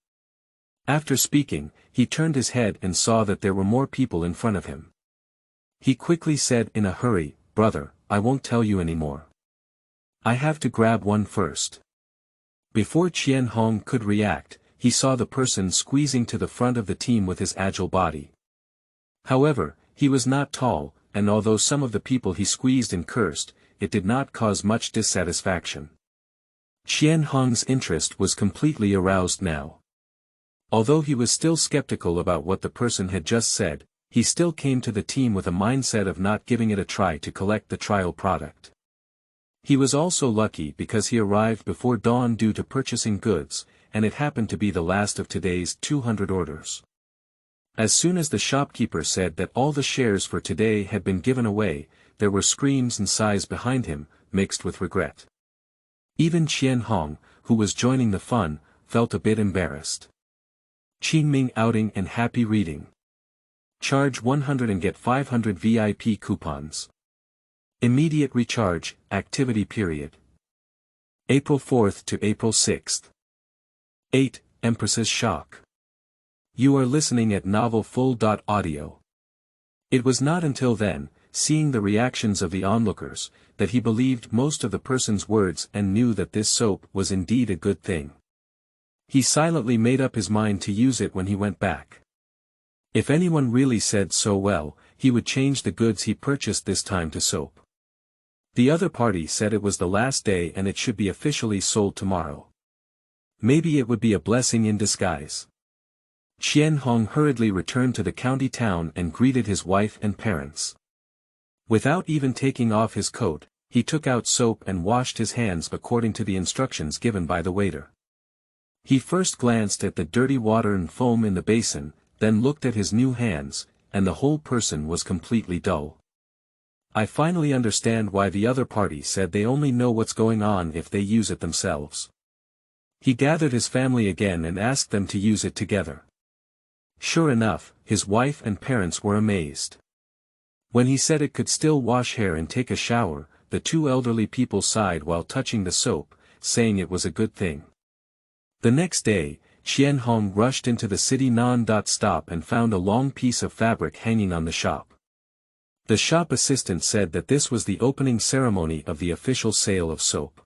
After speaking, he turned his head and saw that there were more people in front of him. He quickly said in a hurry, "Brother, I won't tell you anymore. I have to grab one first." Before Xianggong could react, he saw the person squeezing to the front of the team with his agile body. However, he was not tall, and although some of the people he squeezed and cursed, it did not cause much dissatisfaction. Xianggong's interest was completely aroused now. Although he was still skeptical about what the person had just said, he still came to the team with a mindset of not giving it a try to collect the trial product. He was also lucky because he arrived before dawn due to purchasing goods, and it happened to be the last of today's 200 orders. As soon as the shopkeeper said that all the shares for today had been given away, there were screams and sighs behind him, mixed with regret. Even Xianggong, who was joining the fun, felt a bit embarrassed. Qingming outing and happy reading. Charge 100 and get 500 VIP coupons. Immediate recharge, activity period. April 4th to April 6th. 8. Empress's shock. You are listening at novelfull.audio. It was not until then, seeing the reactions of the onlookers, that he believed most of the person's words and knew that this soap was indeed a good thing. He silently made up his mind to use it when he went back. If anyone really said so well, he would change the goods he purchased this time to soap. The other party said it was the last day and it should be officially sold tomorrow. Maybe it would be a blessing in disguise. Xianggong hurriedly returned to the county town and greeted his wife and parents. Without even taking off his coat, he took out soap and washed his hands according to the instructions given by the waiter. He first glanced at the dirty water and foam in the basin, then looked at his new hands, and the whole person was completely dull. I finally understand why the other party said they only know what's going on if they use it themselves. He gathered his family again and asked them to use it together. Sure enough, his wife and parents were amazed. When he said it could still wash hair and take a shower, the 2 elderly people sighed while touching the soap, saying it was a good thing. The next day, Xianggong rushed into the city man.Stop and found a long piece of fabric hanging on the shop. The shop assistant said that this was the opening ceremony of the official sale of soap.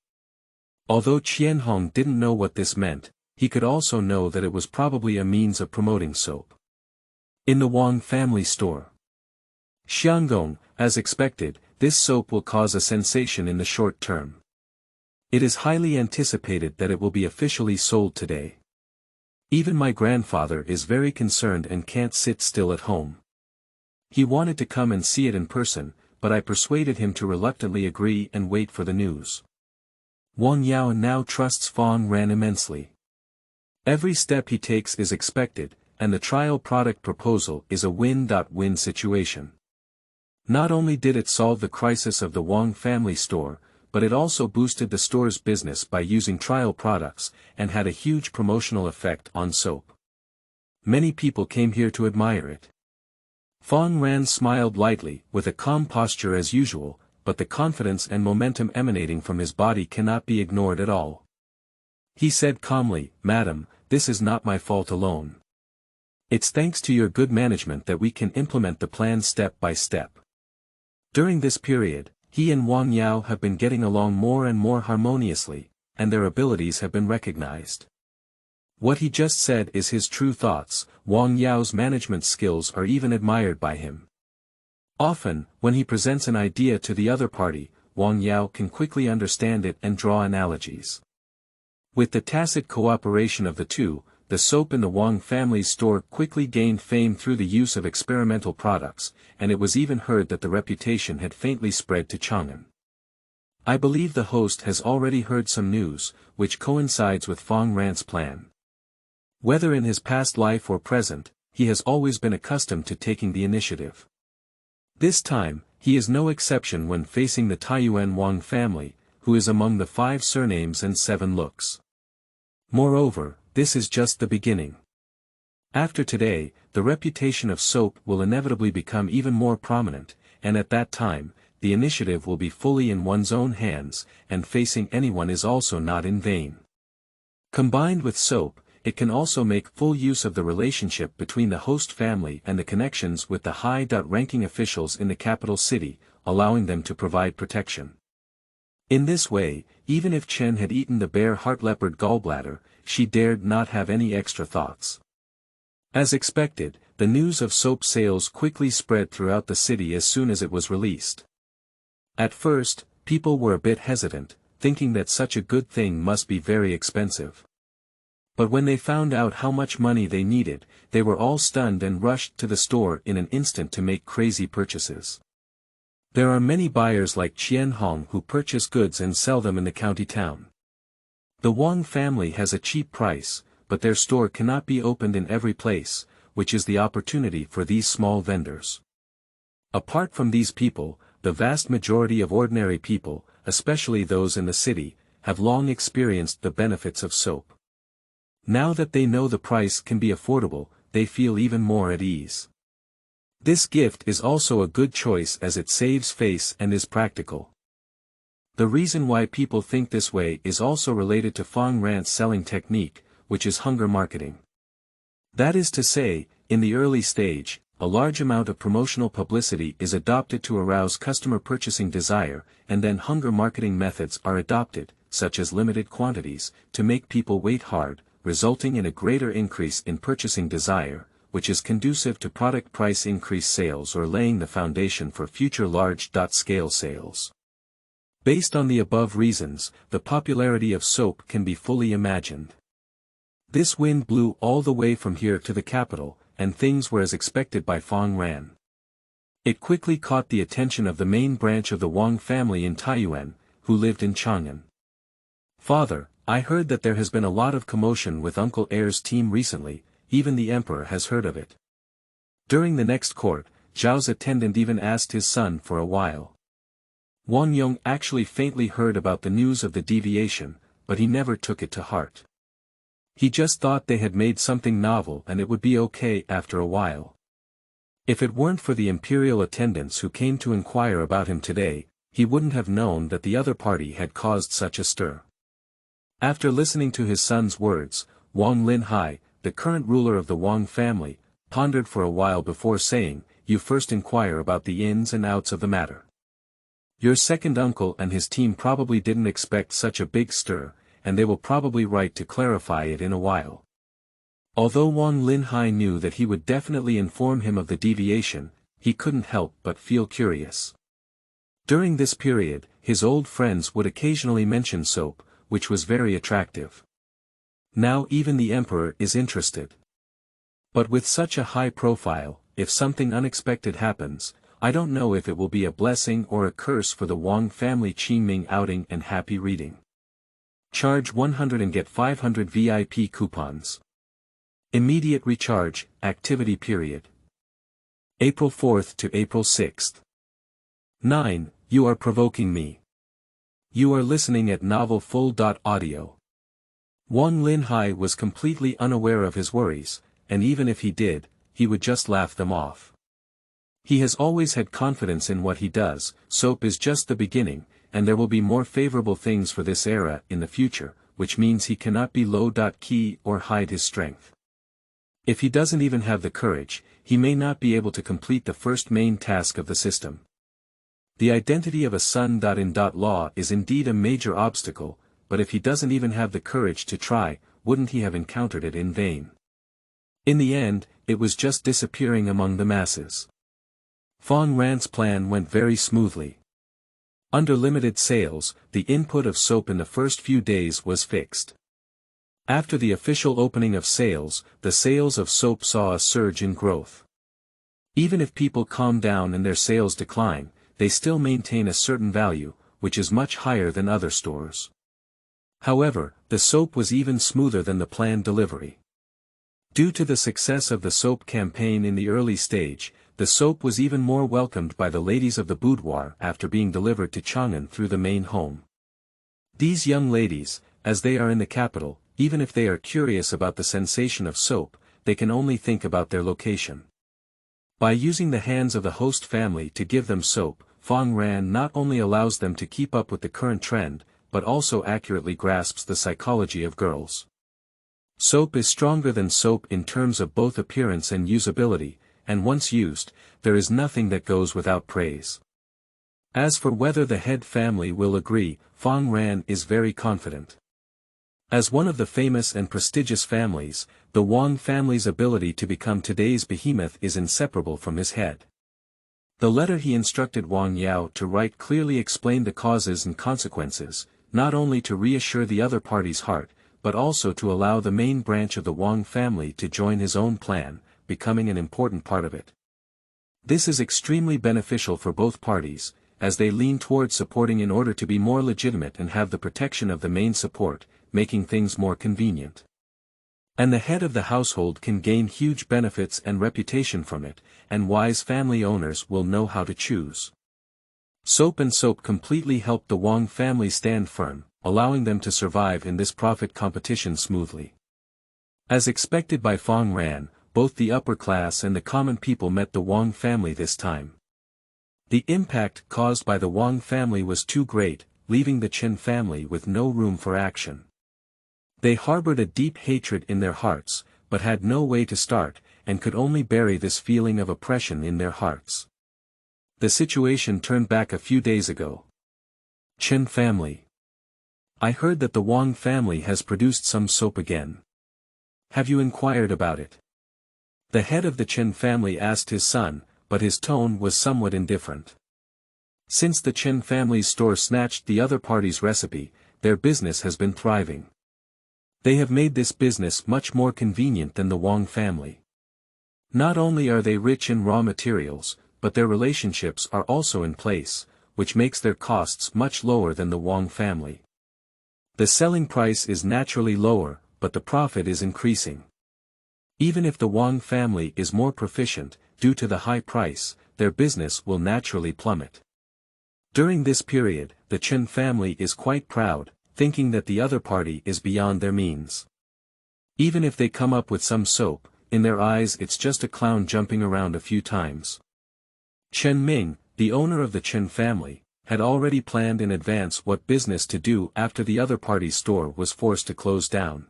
Although Xianggong didn't know what this meant, he could also know that it was probably a means of promoting soap. In the Wang family store. Xianggong, as expected, this soap will cause a sensation in the short term. It is highly anticipated that it will be officially sold today. Even my grandfather is very concerned and can't sit still at home. He wanted to come and see it in person, but I persuaded him to reluctantly agree and wait for the news. Wang Yao now trusts Fang Ran immensely. Every step he takes is expected, and the trial product proposal is a win-win situation. Not only did it solve the crisis of the Wang family store, but it also boosted the store's business by using trial products, and had a huge promotional effect on soap. Many people came here to admire it. Fang Ran smiled lightly, with a calm posture as usual, but the confidence and momentum emanating from his body cannot be ignored at all. He said calmly, "Madam, this is not my fault alone. It's thanks to your good management that we can implement the plan step by step." During this period, he and Wang Yao have been getting along more and more harmoniously, and their abilities have been recognized. What he just said is his true thoughts. Wang Yao's management skills are even admired by him. Often, when he presents an idea to the other party, Wang Yao can quickly understand it and draw analogies. With the tacit cooperation of the two, the soap in the Wang family's store quickly gained fame through the use of experimental products, and it was even heard that the reputation had faintly spread to Chang'an. I believe the host has already heard some news, which coincides with Fang Ran's plan. Whether in his past life or present, he has always been accustomed to taking the initiative. This time, he is no exception when facing the Taiyuan Wang family, who is among the 5 surnames and 7 looks. Moreover, this is just the beginning. After today, the reputation of soap will inevitably become even more prominent, and at that time, the initiative will be fully in one's own hands, and facing anyone is also not in vain. Combined with soap, it can also make full use of the relationship between the host family and the connections with the high-ranking officials in the capital city, allowing them to provide protection. In this way, even if Chen had eaten the bear heart leopard gallbladder, she dared not have any extra thoughts. As expected, the news of soap sales quickly spread throughout the city as soon as it was released. At first, people were a bit hesitant, thinking that such a good thing must be very expensive. But when they found out how much money they needed, they were all stunned and rushed to the store in an instant to make crazy purchases. There are many buyers like Xianggong who purchase goods and sell them in the county town. The Wang family has a cheap price, but their store cannot be opened in every place, which is the opportunity for these small vendors. Apart from these people, the vast majority of ordinary people, especially those in the city, have long experienced the benefits of soap. Now that they know the price can be affordable, they feel even more at ease. This gift is also a good choice as it saves face and is practical. The reason why people think this way is also related to Fang Ran's selling technique, which is hunger marketing. That is to say, in the early stage, a large amount of promotional publicity is adopted to arouse customer purchasing desire, and then hunger marketing methods are adopted, such as limited quantities, to make people wait hard, resulting in a greater increase in purchasing desire, which is conducive to product price increase sales or laying the foundation for future large-scale sales. Based on the above reasons, the popularity of soap can be fully imagined. This wind blew all the way from here to the capital, and things were as expected by Fang Ran. It quickly caught the attention of the main branch of the Wang family in Taiyuan, who lived in Chang'an. "Father, I heard that there has been a lot of commotion with Uncle Heir's team recently, even the emperor has heard of it." During the next court, Zhao's attendant even asked his son for a while. Wang Yong actually faintly heard about the news of the deviation, but he never took it to heart. He just thought they had made something novel and it would be okay after a while. If it weren't for the imperial attendants who came to inquire about him today, he wouldn't have known that the other party had caused such a stir. After listening to his son's words, Wang Linhai, the current ruler of the Wang family, pondered for a while before saying, "You first inquire about the ins and outs of the matter. Your second uncle and his team probably didn't expect such a big stir, and they will probably write to clarify it in a while." Although Wang Linhai knew that he would definitely inform him of the deviation, he couldn't help but feel curious. During this period, his old friends would occasionally mention soap, which was very attractive. Now even the emperor is interested. But with such a high profile, if something unexpected happens, I don't know if it will be a blessing or a curse for the Wang family Qingming outing and happy reading. Charge 100 and get 500 VIP coupons. Immediate recharge, activity period. April 4th to April 6th. 9. You are provoking me. You are listening at novelfull.audio. Wang Linhai was completely unaware of his worries, and even if he did, he would just laugh them off. He has always had confidence in what he does. Soap is just the beginning, and there will be more favorable things for this era in the future, which means he cannot be low-key or hide his strength. If he doesn't even have the courage, he may not be able to complete the first main task of the system. The identity of a son.in.law is indeed a major obstacle, but if he doesn't even have the courage to try, wouldn't he have encountered it in vain? In the end, it was just disappearing among the masses. Fang Ran's plan went very smoothly. Under limited sales, the input of soap in the first few days was fixed. After the official opening of sales, the sales of soap saw a surge in growth. Even if people calm down and their sales decline, they still maintain a certain value, which is much higher than other stores. However, the soap was even smoother than the planned delivery. Due to the success of the soap campaign in the early stage, the soap was even more welcomed by the ladies of the boudoir after being delivered to Xianggong through the main home. These young ladies, as they are in the capital, even if they are curious about the sensation of soap, they can only think about their location. By using the hands of the host family to give them soap, Fang Ran not only allows them to keep up with the current trend, but also accurately grasps the psychology of girls. Soap is stronger than soap in terms of both appearance and usability, and once used, there is nothing that goes without praise. As for whether the head family will agree, Fang Ran is very confident. As one of the famous and prestigious families, the Wang family's ability to become today's behemoth is inseparable from his head. The letter he instructed Wang Yao to write clearly explained the causes and consequences, not only to reassure the other party's heart, but also to allow the main branch of the Wang family to join his own plan, becoming an important part of it. This is extremely beneficial for both parties, as they lean towards supporting in order to be more legitimate and have the protection of the main support, making things more convenient. And the head of the household can gain huge benefits and reputation from it, and wise family owners will know how to choose. Soap and soap completely helped the Wang family stand firm, allowing them to survive in this profit competition smoothly. As expected by Fang Ran, both the upper class and the common people met the Wang family this time. The impact caused by the Wang family was too great, leaving the Chen family with no room for action. They harbored a deep hatred in their hearts, but had no way to start, and could only bury this feeling of oppression in their hearts. The situation turned back a few days ago. Chen family. I heard that the Wang family has produced some soap again. Have you inquired about it? The head of the Chen family asked his son, but his tone was somewhat indifferent. Since the Chen family's store snatched the other party's recipe, their business has been thriving. They have made this business much more convenient than the Wang family. Not only are they rich in raw materials, but their relationships are also in place, which makes their costs much lower than the Wang family. The selling price is naturally lower, but the profit is increasing. Even if the Wang family is more proficient, due to the high price, their business will naturally plummet. During this period, the Chen family is quite proud, thinking that the other party is beyond their means. Even if they come up with some soap, in their eyes it's just a clown jumping around a few times. Chen Ming, the owner of the Chen family, had already planned in advance what business to do after the other party's store was forced to close down.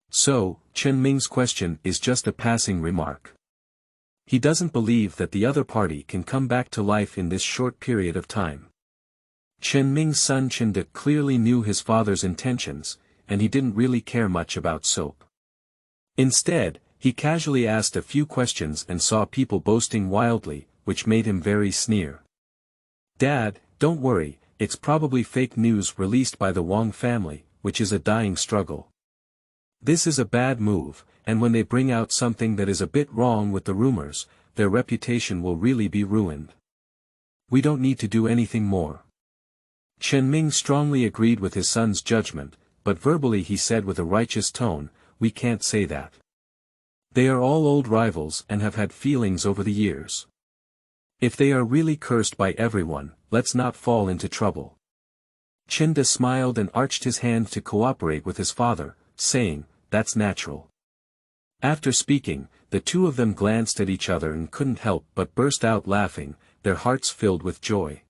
So, Chen Ming's question is just a passing remark. He doesn't believe that the other party can come back to life in this short period of time. Chen Ming's son Chen De clearly knew his father's intentions, and he didn't really care much about soap. Instead, he casually asked a few questions and saw people boasting wildly, which made him very sneer. "Dad, don't worry, it's probably fake news released by the Wang family, which is a dying struggle. This is a bad move, and when they bring out something that is a bit wrong with the rumors, their reputation will really be ruined. We don't need to do anything more." Chen Ming strongly agreed with his son's judgment, but verbally he said with a righteous tone, "We can't say that. They are all old rivals and have had feelings over the years. If they are really cursed by everyone, let's not fall into trouble." Chen De smiled and arched his hand to cooperate with his father, saying, "That's natural." After speaking, the two of them glanced at each other and couldn't help but burst out laughing, their hearts filled with joy.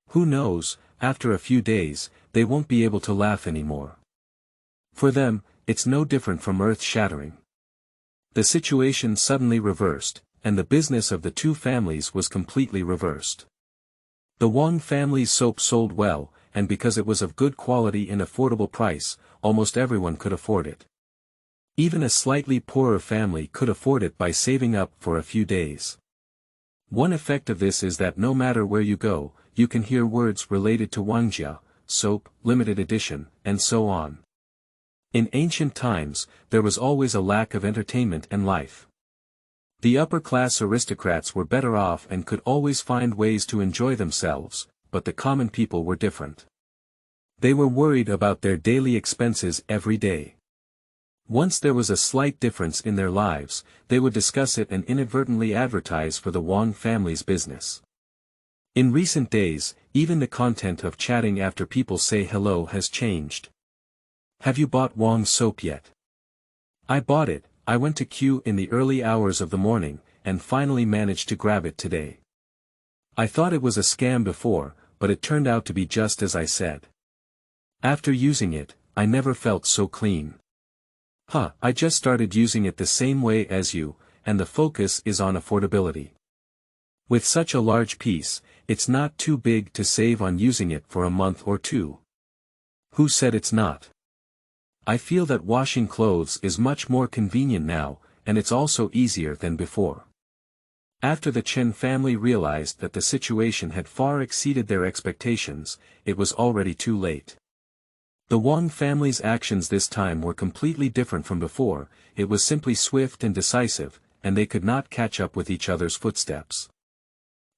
Who knows, after a few days, they won't be able to laugh anymore. For them, it's no different from earth-shattering. The situation suddenly reversed, and the business of the two families was completely reversed. The Wang family's soap sold well, and because it was of good quality and affordable price, almost everyone could afford it. Even a slightly poorer family could afford it by saving up for a few days. One effect of this is that no matter where you go, you can hear words related to Wangjia, soap, limited edition, and so on. In ancient times, there was always a lack of entertainment and life. The upper-class aristocrats were better off and could always find ways to enjoy themselves, but the common people were different. They were worried about their daily expenses every day. Once there was a slight difference in their lives, they would discuss it and inadvertently advertise for the Wang family's business. In recent days, even the content of chatting after people say hello has changed. Have you bought Wang's soap yet? I bought it. I went to queue in the early hours of the morning, and finally managed to grab it today. I thought it was a scam before, but it turned out to be just as I said. After using it, I never felt so clean. I just started using it the same way as you, and the focus is on affordability. With such a large piece, it's not too big to save on using it for a month or two. Who said it's not? I feel that washing clothes is much more convenient now, and it's also easier than before. After the Chen family realized that the situation had far exceeded their expectations, it was already too late. The Wang family's actions this time were completely different from before. It was simply swift and decisive, and they could not catch up with each other's footsteps.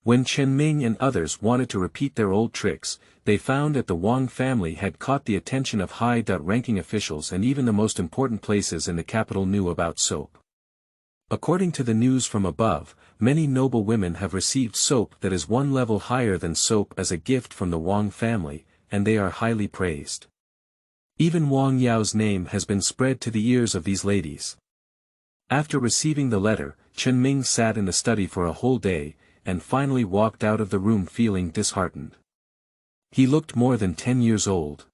When Chen Ming and others wanted to repeat their old tricks, they found that the Wang family had caught the attention of high-ranking officials, and even the most important places in the capital knew about soap. According to the news from above, many noble women have received soap that is one level higher than soap as a gift from the Wang family, and they are highly praised. Even Wang Yao's name has been spread to the ears of these ladies. After receiving the letter, Chen Ming sat in the study for a whole day, and finally walked out of the room feeling disheartened. He looked more than 10 years old.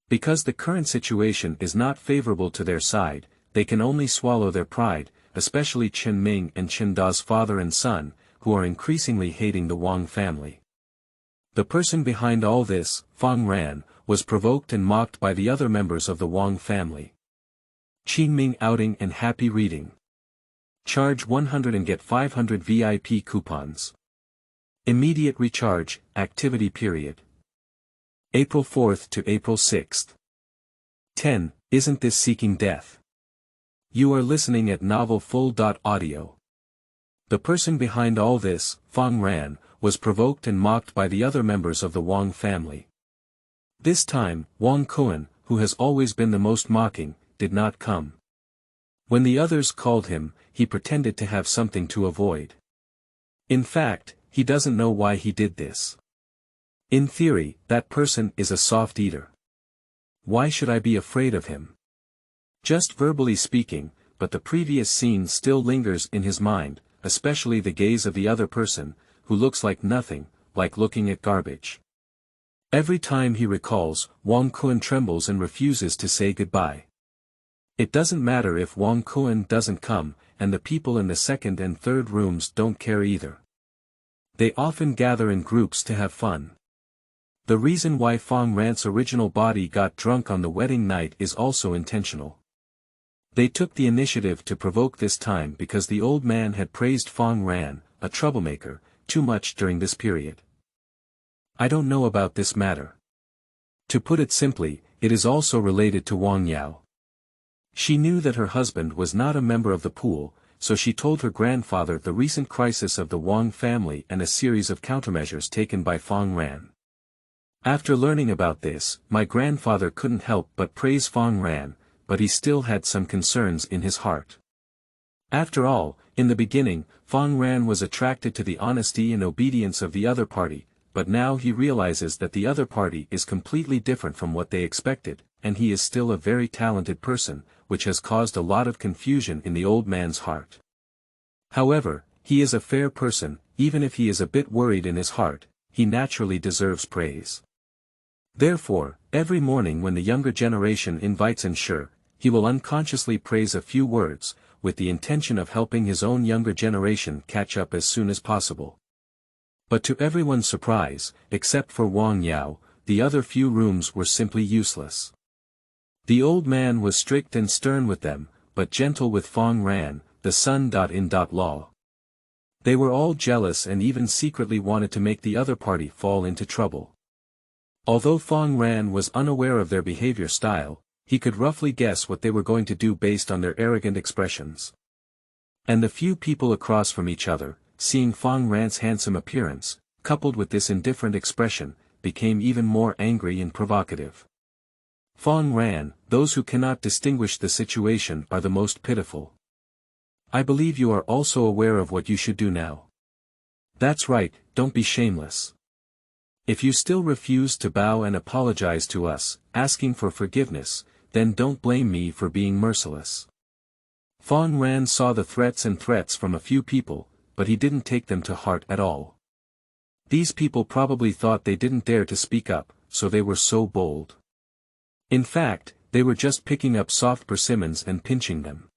Because the current situation is not favorable to their side, they can only swallow their pride, especially Chen Ming and Chen Da's father and son, who are increasingly hating the Wang family. The person behind all this, Fang Ran, was provoked and mocked by the other members of the Wang family. Qin Ming outing and happy reading. Charge 100 and get 500 VIP coupons. Immediate recharge, activity period. April 4th to April 6th. 10. Isn't this seeking death? You are listening at novelfull.audio. The person behind all this, Fang Ran, was provoked and mocked by the other members of the Wang family. This time, Wang Kuan, who has always been the most mocking, did not come. When the others called him, he pretended to have something to avoid. In fact, he doesn't know why he did this. In theory, that person is a soft eater. Why should I be afraid of him? Just verbally speaking, but the previous scene still lingers in his mind, especially the gaze of the other person, who looks like nothing, like looking at garbage. Every time he recalls, Wang Kuan trembles and refuses to say goodbye. It doesn't matter if Wang Kuan doesn't come, and the people in the second and third rooms don't care either. They often gather in groups to have fun. The reason why Fang Ran's original body got drunk on the wedding night is also intentional. They took the initiative to provoke this time because the old man had praised Fang Ran, a troublemaker, too much during this period. I don't know about this matter. To put it simply, it is also related to Wang Yao. She knew that her husband was not a member of the pool, so she told her grandfather the recent crisis of the Wang family and a series of countermeasures taken by Fang Ran. After learning about this, my grandfather couldn't help but praise Fang Ran, but he still had some concerns in his heart. After all, in the beginning, Fang Ran was attracted to the honesty and obedience of the other party, but now he realizes that the other party is completely different from what they expected, and he is still a very talented person, which has caused a lot of confusion in the old man's heart. However, he is a fair person, even if he is a bit worried in his heart, he naturally deserves praise. Therefore, every morning when the younger generation invites and sure, he will unconsciously praise a few words, with the intention of helping his own younger generation catch up as soon as possible. But to everyone's surprise, except for Wang Yao, the other few rooms were simply useless. The old man was strict and stern with them, but gentle with Fang Ran, the son.in.law. They were all jealous and even secretly wanted to make the other party fall into trouble. Although Fang Ran was unaware of their behavior style, he could roughly guess what they were going to do based on their arrogant expressions. And the few people across from each other, seeing Fang Ran's handsome appearance, coupled with this indifferent expression, became even more angry and provocative. Fang Ran, those who cannot distinguish the situation are the most pitiful. I believe you are also aware of what you should do now. That's right, don't be shameless. If you still refuse to bow and apologize to us, asking for forgiveness, then don't blame me for being merciless. Fang Ran saw the threats from a few people, but he didn't take them to heart at all. These people probably thought they didn't dare to speak up, so they were so bold. In fact, they were just picking up soft persimmons and pinching them.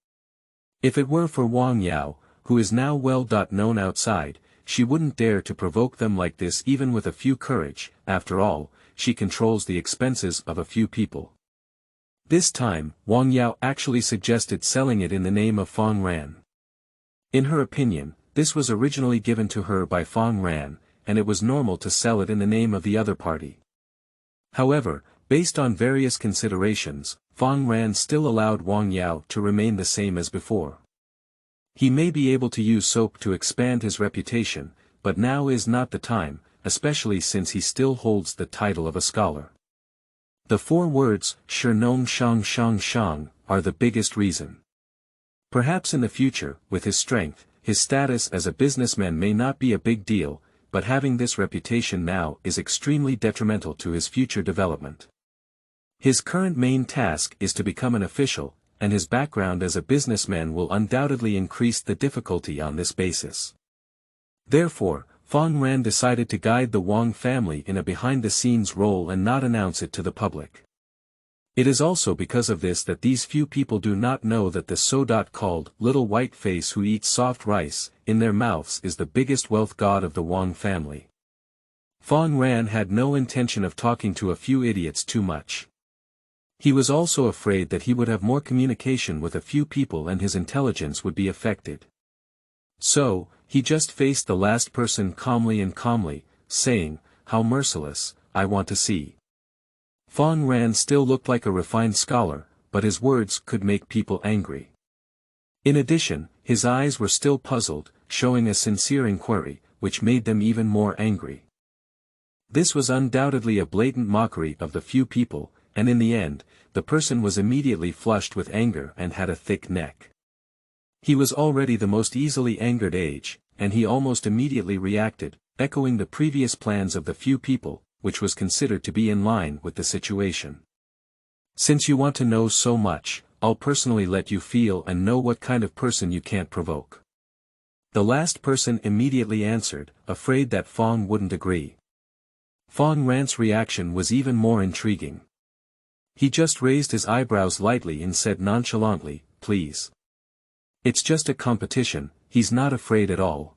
If it were for Wang Yao, who is now well known outside, she wouldn't dare to provoke them like this even with a few courage. After all, she controls the expenses of a few people. This time, Wang Yao actually suggested selling it in the name of Fang Ran. In her opinion, this was originally given to her by Fang Ran, and it was normal to sell it in the name of the other party. However, based on various considerations, Fang Ran still allowed Wang Yao to remain the same as before. He may be able to use soap to expand his reputation, but now is not the time, especially since he still holds the title of a scholar. The 4 words, Xianggong shang shang shang, are the biggest reason. Perhaps in the future, with his strength, his status as a businessman may not be a big deal, but having this reputation now is extremely detrimental to his future development. His current main task is to become an official, and his background as a businessman will undoubtedly increase the difficulty on this basis. Therefore, Fang Ran decided to guide the Wang family in a behind-the-scenes role and not announce it to the public. It is also because of this that these few people do not know that the so-called little white face who eats soft rice in their mouths is the biggest wealth god of the Wang family. Fang Ran had no intention of talking to a few idiots too much. He was also afraid that he would have more communication with a few people and his intelligence would be affected. So, he just faced the last person calmly, saying, "How merciless, I want to see." Fang Ran still looked like a refined scholar, but his words could make people angry. In addition, his eyes were still puzzled, showing a sincere inquiry, which made them even more angry. This was undoubtedly a blatant mockery of the few people, and in the end, the person was immediately flushed with anger and had a thick neck. He was already the most easily angered age, and he almost immediately reacted, echoing the previous plans of the few people, which was considered to be in line with the situation. "Since you want to know so much, I'll personally let you feel and know what kind of person you can't provoke." The last person immediately answered, afraid that Fang wouldn't agree. Fang Ran's reaction was even more intriguing. He just raised his eyebrows lightly and said nonchalantly, "Please. It's just a competition, he's not afraid at all."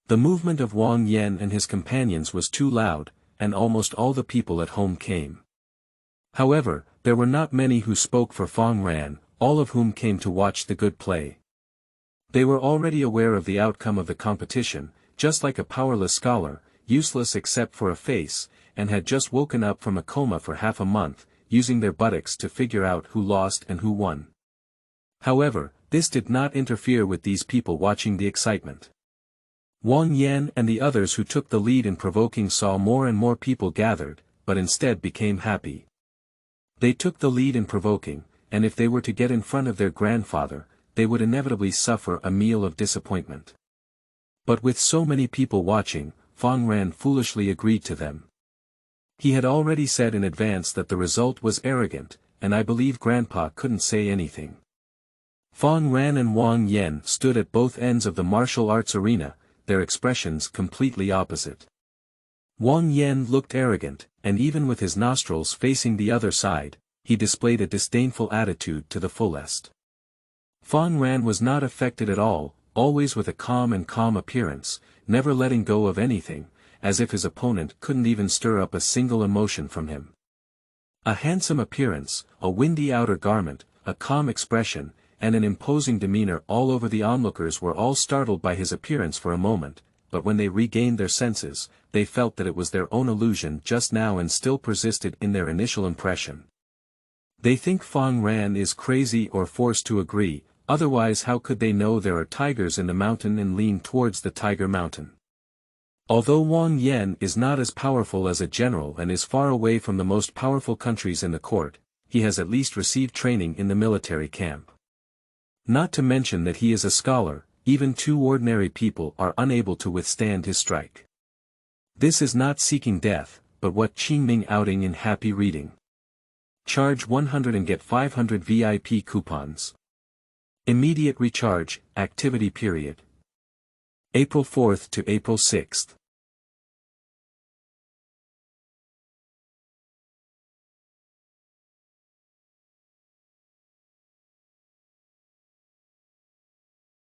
The movement of Wang Yan and his companions was too loud, and almost all the people at home came. However, there were not many who spoke for Fang Ran, all of whom came to watch the good play. They were already aware of the outcome of the competition, just like a powerless scholar, useless except for a face, and had just woken up from a coma for half a month, using their buttocks to figure out who lost and who won. However, this did not interfere with these people watching the excitement. Wang Yan and the others who took the lead in provoking saw more and more people gathered, but instead became happy. They took the lead in provoking, and if they were to get in front of their grandfather, they would inevitably suffer a meal of disappointment. But with so many people watching, Fang Ran foolishly agreed to them. He had already said in advance that the result was arrogant, and I believe Grandpa couldn't say anything. Fang Ran and Wang Yan stood at both ends of the martial arts arena, their expressions completely opposite. Wang Yan looked arrogant, and even with his nostrils facing the other side, he displayed a disdainful attitude to the fullest. Fang Ran was not affected at all, always with a calm appearance, never letting go of anything, as if his opponent couldn't even stir up a single emotion from him. A handsome appearance, a windy outer garment, a calm expression, and an imposing demeanor all over. The onlookers were all startled by his appearance for a moment, but when they regained their senses, they felt that it was their own illusion just now and still persisted in their initial impression. They think Fang Ran is crazy or forced to agree, otherwise how could they know there are tigers in the mountain and lean towards the Tiger Mountain? Although Wang Yan is not as powerful as a general and is far away from the most powerful countries in the court, he has at least received training in the military camp. Not to mention that he is a scholar, even two ordinary people are unable to withstand his strike. This is not seeking death, but what Qingming outing in happy reading. Charge 100 and get 500 VIP coupons. Immediate recharge, activity period. April 4th to April 6th.